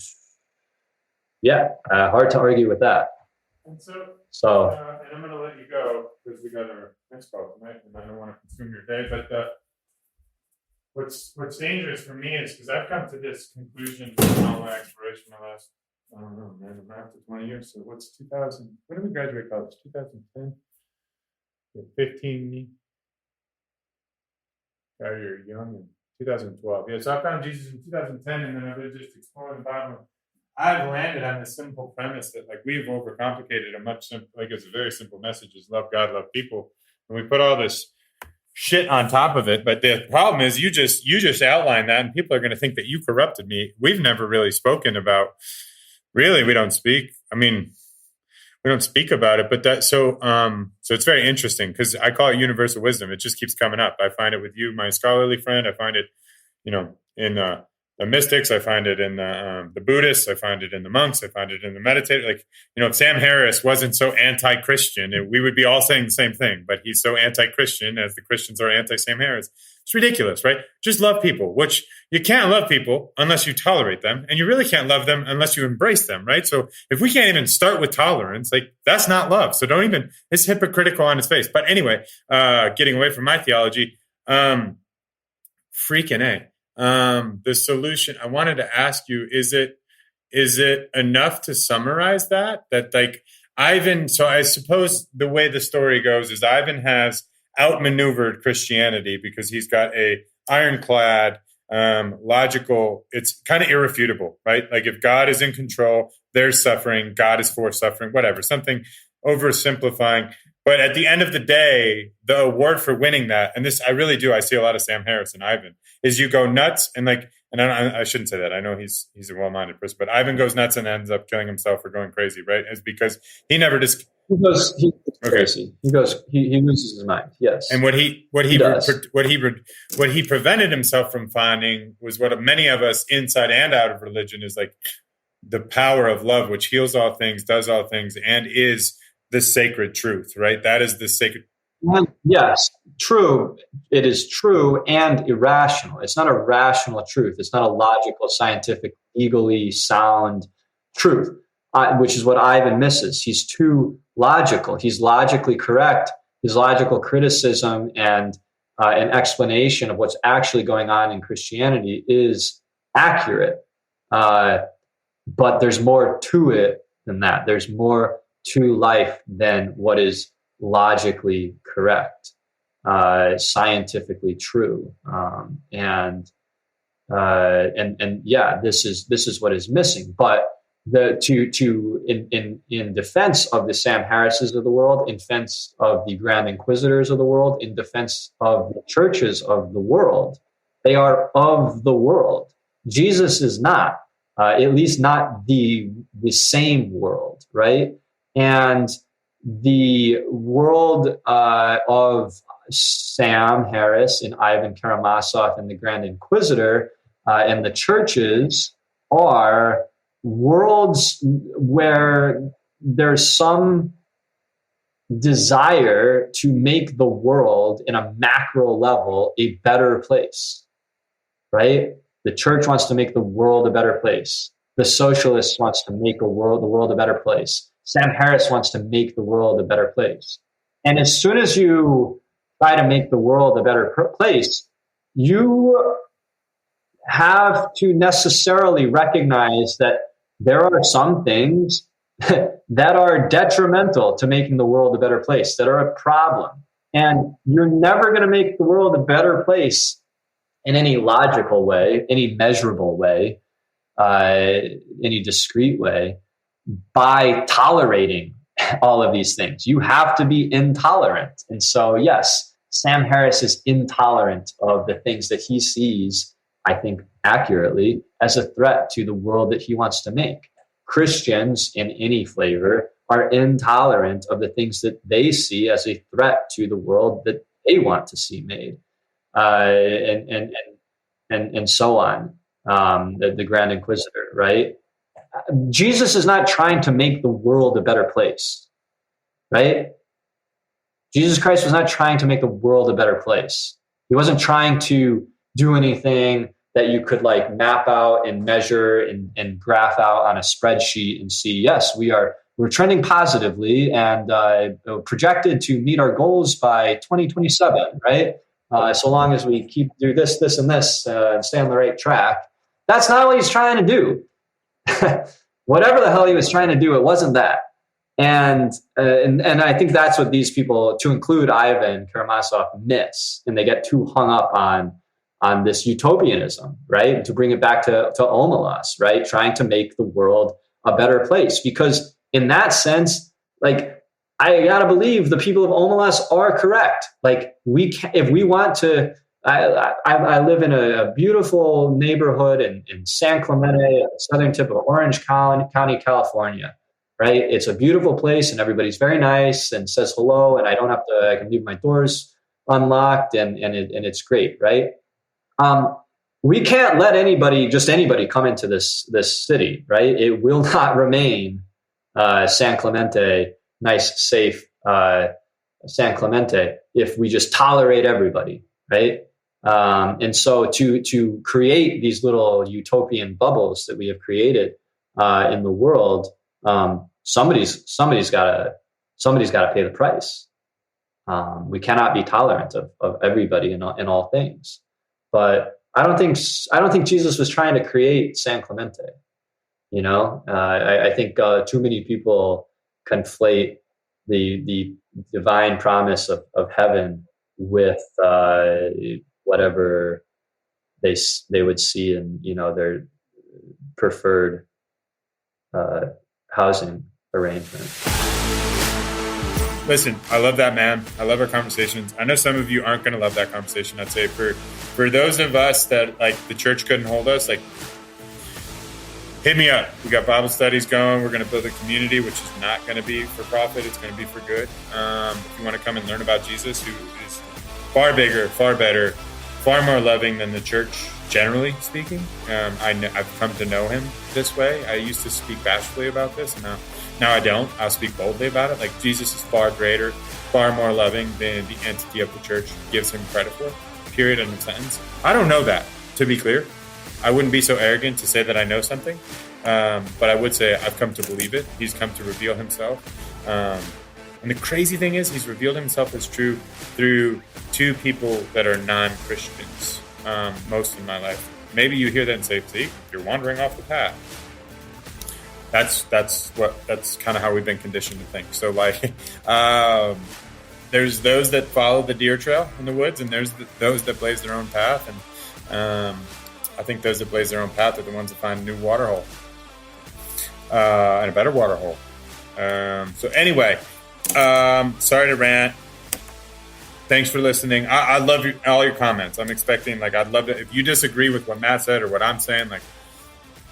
hard to argue with that. And and I'm going to let you go because we got our next call tonight, and I don't want to consume your day. But what's dangerous for me is because I've come to this conclusion in all my exploration the last, I don't know, man, after 20 years. So what's 2000? When did we graduate college? 2010? 15. You're young. In 2012. Yeah, so I found Jesus in 2010, and then I've been just exploring the Bible. I've landed on the simple premise that like we've overcomplicated a much like it's a very simple message: is love God, love people, and we put all this shit on top of it. But the problem is you just outlined that, and people are going to think that you corrupted me. We've never really spoken about. Really, we don't speak. I mean, we don't speak about it, but so it's very interesting because I call it universal wisdom. It just keeps coming up. I find it with you, my scholarly friend. I find it, in the mystics. I find it in the Buddhists. I find it in the monks. I find it in the meditators. Like, if Sam Harris wasn't so anti-Christian, we would be all saying the same thing. But he's so anti-Christian as the Christians are anti-Sam Harris. It's ridiculous, right? Just love people, which you can't love people unless you tolerate them. And you really can't love them unless you embrace them, right? So if we can't even start with tolerance, like that's not love. So don't even, it's hypocritical on its face. But anyway, getting away from my theology, freaking A. The solution, I wanted to ask you, is it enough to summarize that like Ivan, so I suppose the way the story goes is Ivan has outmaneuvered Christianity because he's got a ironclad, logical, it's kind of irrefutable, right? Like if God is in control, there's suffering, God is for suffering, whatever, something oversimplifying. But at the end of the day, the award for winning that, and this I really do, I see a lot of Sam Harris and Ivan, is you go nuts and I shouldn't say that. I know he's a well-minded person, but Ivan goes nuts and ends up killing himself or going crazy, right? It's because he never just he's crazy. He loses his mind. Yes. And what he prevented himself from finding was what many of us inside and out of religion is like the power of love, which heals all things, does all things, and is the sacred truth, right? That is the sacred. Yes, true. It is true and irrational. It's not a rational truth. It's not a logical, scientific, legally sound truth, which is what Ivan misses. He's too logical. He's logically correct. His logical criticism and an explanation of what's actually going on in Christianity is accurate. But there's more to it than that. There's more to life than what is logically correct, scientifically true, and yeah, this is what is missing. But in defense of the Sam Harrises of the world, in defense of the Grand Inquisitors of the world, in defense of the churches of the world, they are of the world. Jesus is not, at least not the same world, right? And the world of Sam Harris and Ivan Karamazov and the Grand Inquisitor and the churches are worlds where there's some desire to make the world in a macro level a better place, right? The church wants to make the world a better place. The socialist wants to make the world a better place. Sam Harris wants to make the world a better place. And as soon as you try to make the world a better place, you have to necessarily recognize that there are some things that are detrimental to making the world a better place, that are a problem. And you're never going to make the world a better place in any logical way, any measurable way, any discrete way, by tolerating all of these things. You have to be intolerant. And so, yes, Sam Harris is intolerant of the things that he sees, I think accurately, as a threat to the world that he wants to make. Christians in any flavor are intolerant of the things that they see as a threat to the world that they want to see made, and so on. The Grand Inquisitor, right? Jesus is not trying to make the world a better place, right? Jesus Christ was not trying to make the world a better place. He wasn't trying to do anything that you could like map out and measure and graph out on a spreadsheet and see, yes, we're trending positively and projected to meet our goals by 2027, right? So long as we keep do this, and this, and stay on the right track. That's not what he's trying to do. Whatever the hell he was trying to do, it wasn't that. And I think that's what these people, to include Ivan Karamazov, miss, and they get too hung up on on this utopianism, right? To bring it back to Omelas, right? Trying to make the world a better place. Because in that sense, like, I gotta believe the people of Omelas are correct. Like, we can, if we want to, I live in a beautiful neighborhood in San Clemente, southern tip of Orange County, California, right? It's a beautiful place and everybody's very nice and says hello, and I can leave my doors unlocked, and it's great, right? We can't let anybody come into this city, right? It will not remain San Clemente, nice, safe San Clemente, if we just tolerate everybody, right? And so to create these little utopian bubbles that we have created in the world, somebody's got to pay the price. We cannot be tolerant of everybody in all things. But I don't think Jesus was trying to create San Clemente. I think too many people conflate the divine promise of heaven with whatever they would see in their preferred housing arrangement. Listen, I love that, man. I love our conversations. I know some of you aren't going to love that conversation. I'd say for those of us that, like, the church couldn't hold us, like, hit me up. We got Bible studies going. We're going to build a community, which is not going to be for profit. It's going to be for good. If you want to come and learn about Jesus, who is far bigger, far better, far more loving than the church, generally speaking. I've come to know him this way. I used to speak bashfully about this, and now I don't. I'll speak boldly about it. Like, Jesus is far greater, far more loving than the entity of the church gives him credit for. Period. End of sentence. I don't know that, to be clear. I wouldn't be so arrogant to say that I know something, but I would say I've come to believe it. He's come to reveal himself. And the crazy thing is, he's revealed himself as true through two people that are non-Christians most of my life. Maybe you hear that and say, see, you're wandering off the path. That's kind of how we've been conditioned to think. So, like, there's those that follow the deer trail in the woods, and there's those that blaze their own path. And I think those that blaze their own path are the ones that find a new water hole and a better water hole. So anyway, sorry to rant. Thanks for listening. I love all your comments. I'm expecting, like, I'd love to, if you disagree with what Matt said or what I'm saying, like,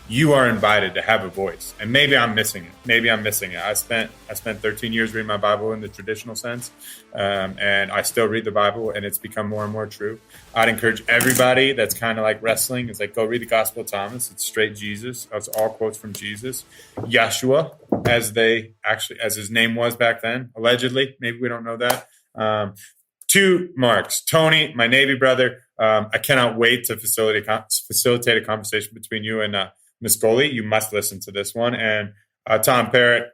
you are invited to have a voice. And maybe I'm missing it. I spent 13 years reading my Bible in the traditional sense. And I still read the Bible, and it's become more and more true. I'd encourage everybody that's kind of like wrestling, it's like, go read the Gospel of Thomas. It's straight Jesus. It's all quotes from Jesus. Yeshua, as his name was back then, allegedly. Maybe we don't know that. 2 Marks. Tony, my Navy brother. I cannot wait to facilitate a conversation between you and Miss Goley. You must listen to this one. And Tom Parrott,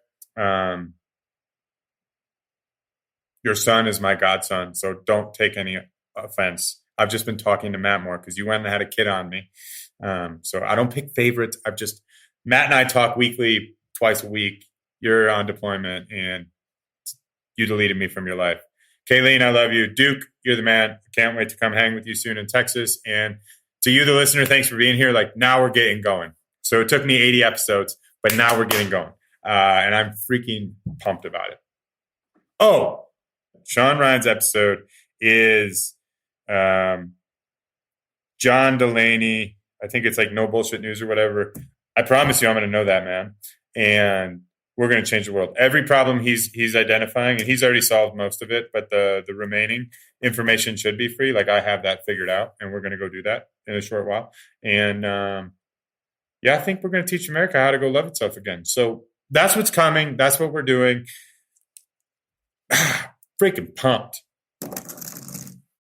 your son is my godson, so don't take any offense. I've just been talking to Matt more because you went and had a kid on me. So I don't pick favorites. Matt and I talk weekly, twice a week. You're on deployment, and you deleted me from your life. Kayleen, I love you. Duke, you're the man. I can't wait to come hang with you soon in Texas. And to you, the listener, thanks for being here. Like, now we're getting going. So it took me 80 episodes, but now we're getting going. And I'm freaking pumped about it. Oh, Sean Ryan's episode is John Delaney. I think it's like No Bullshit News or whatever. I promise you I'm going to know that man. And we're going to change the world. Every problem he's identifying, and he's already solved most of it, but the remaining information should be free. Like, I have that figured out, and we're going to go do that in a short while. And I think we're going to teach America how to go love itself again. So that's what's coming. That's what we're doing. Freaking pumped.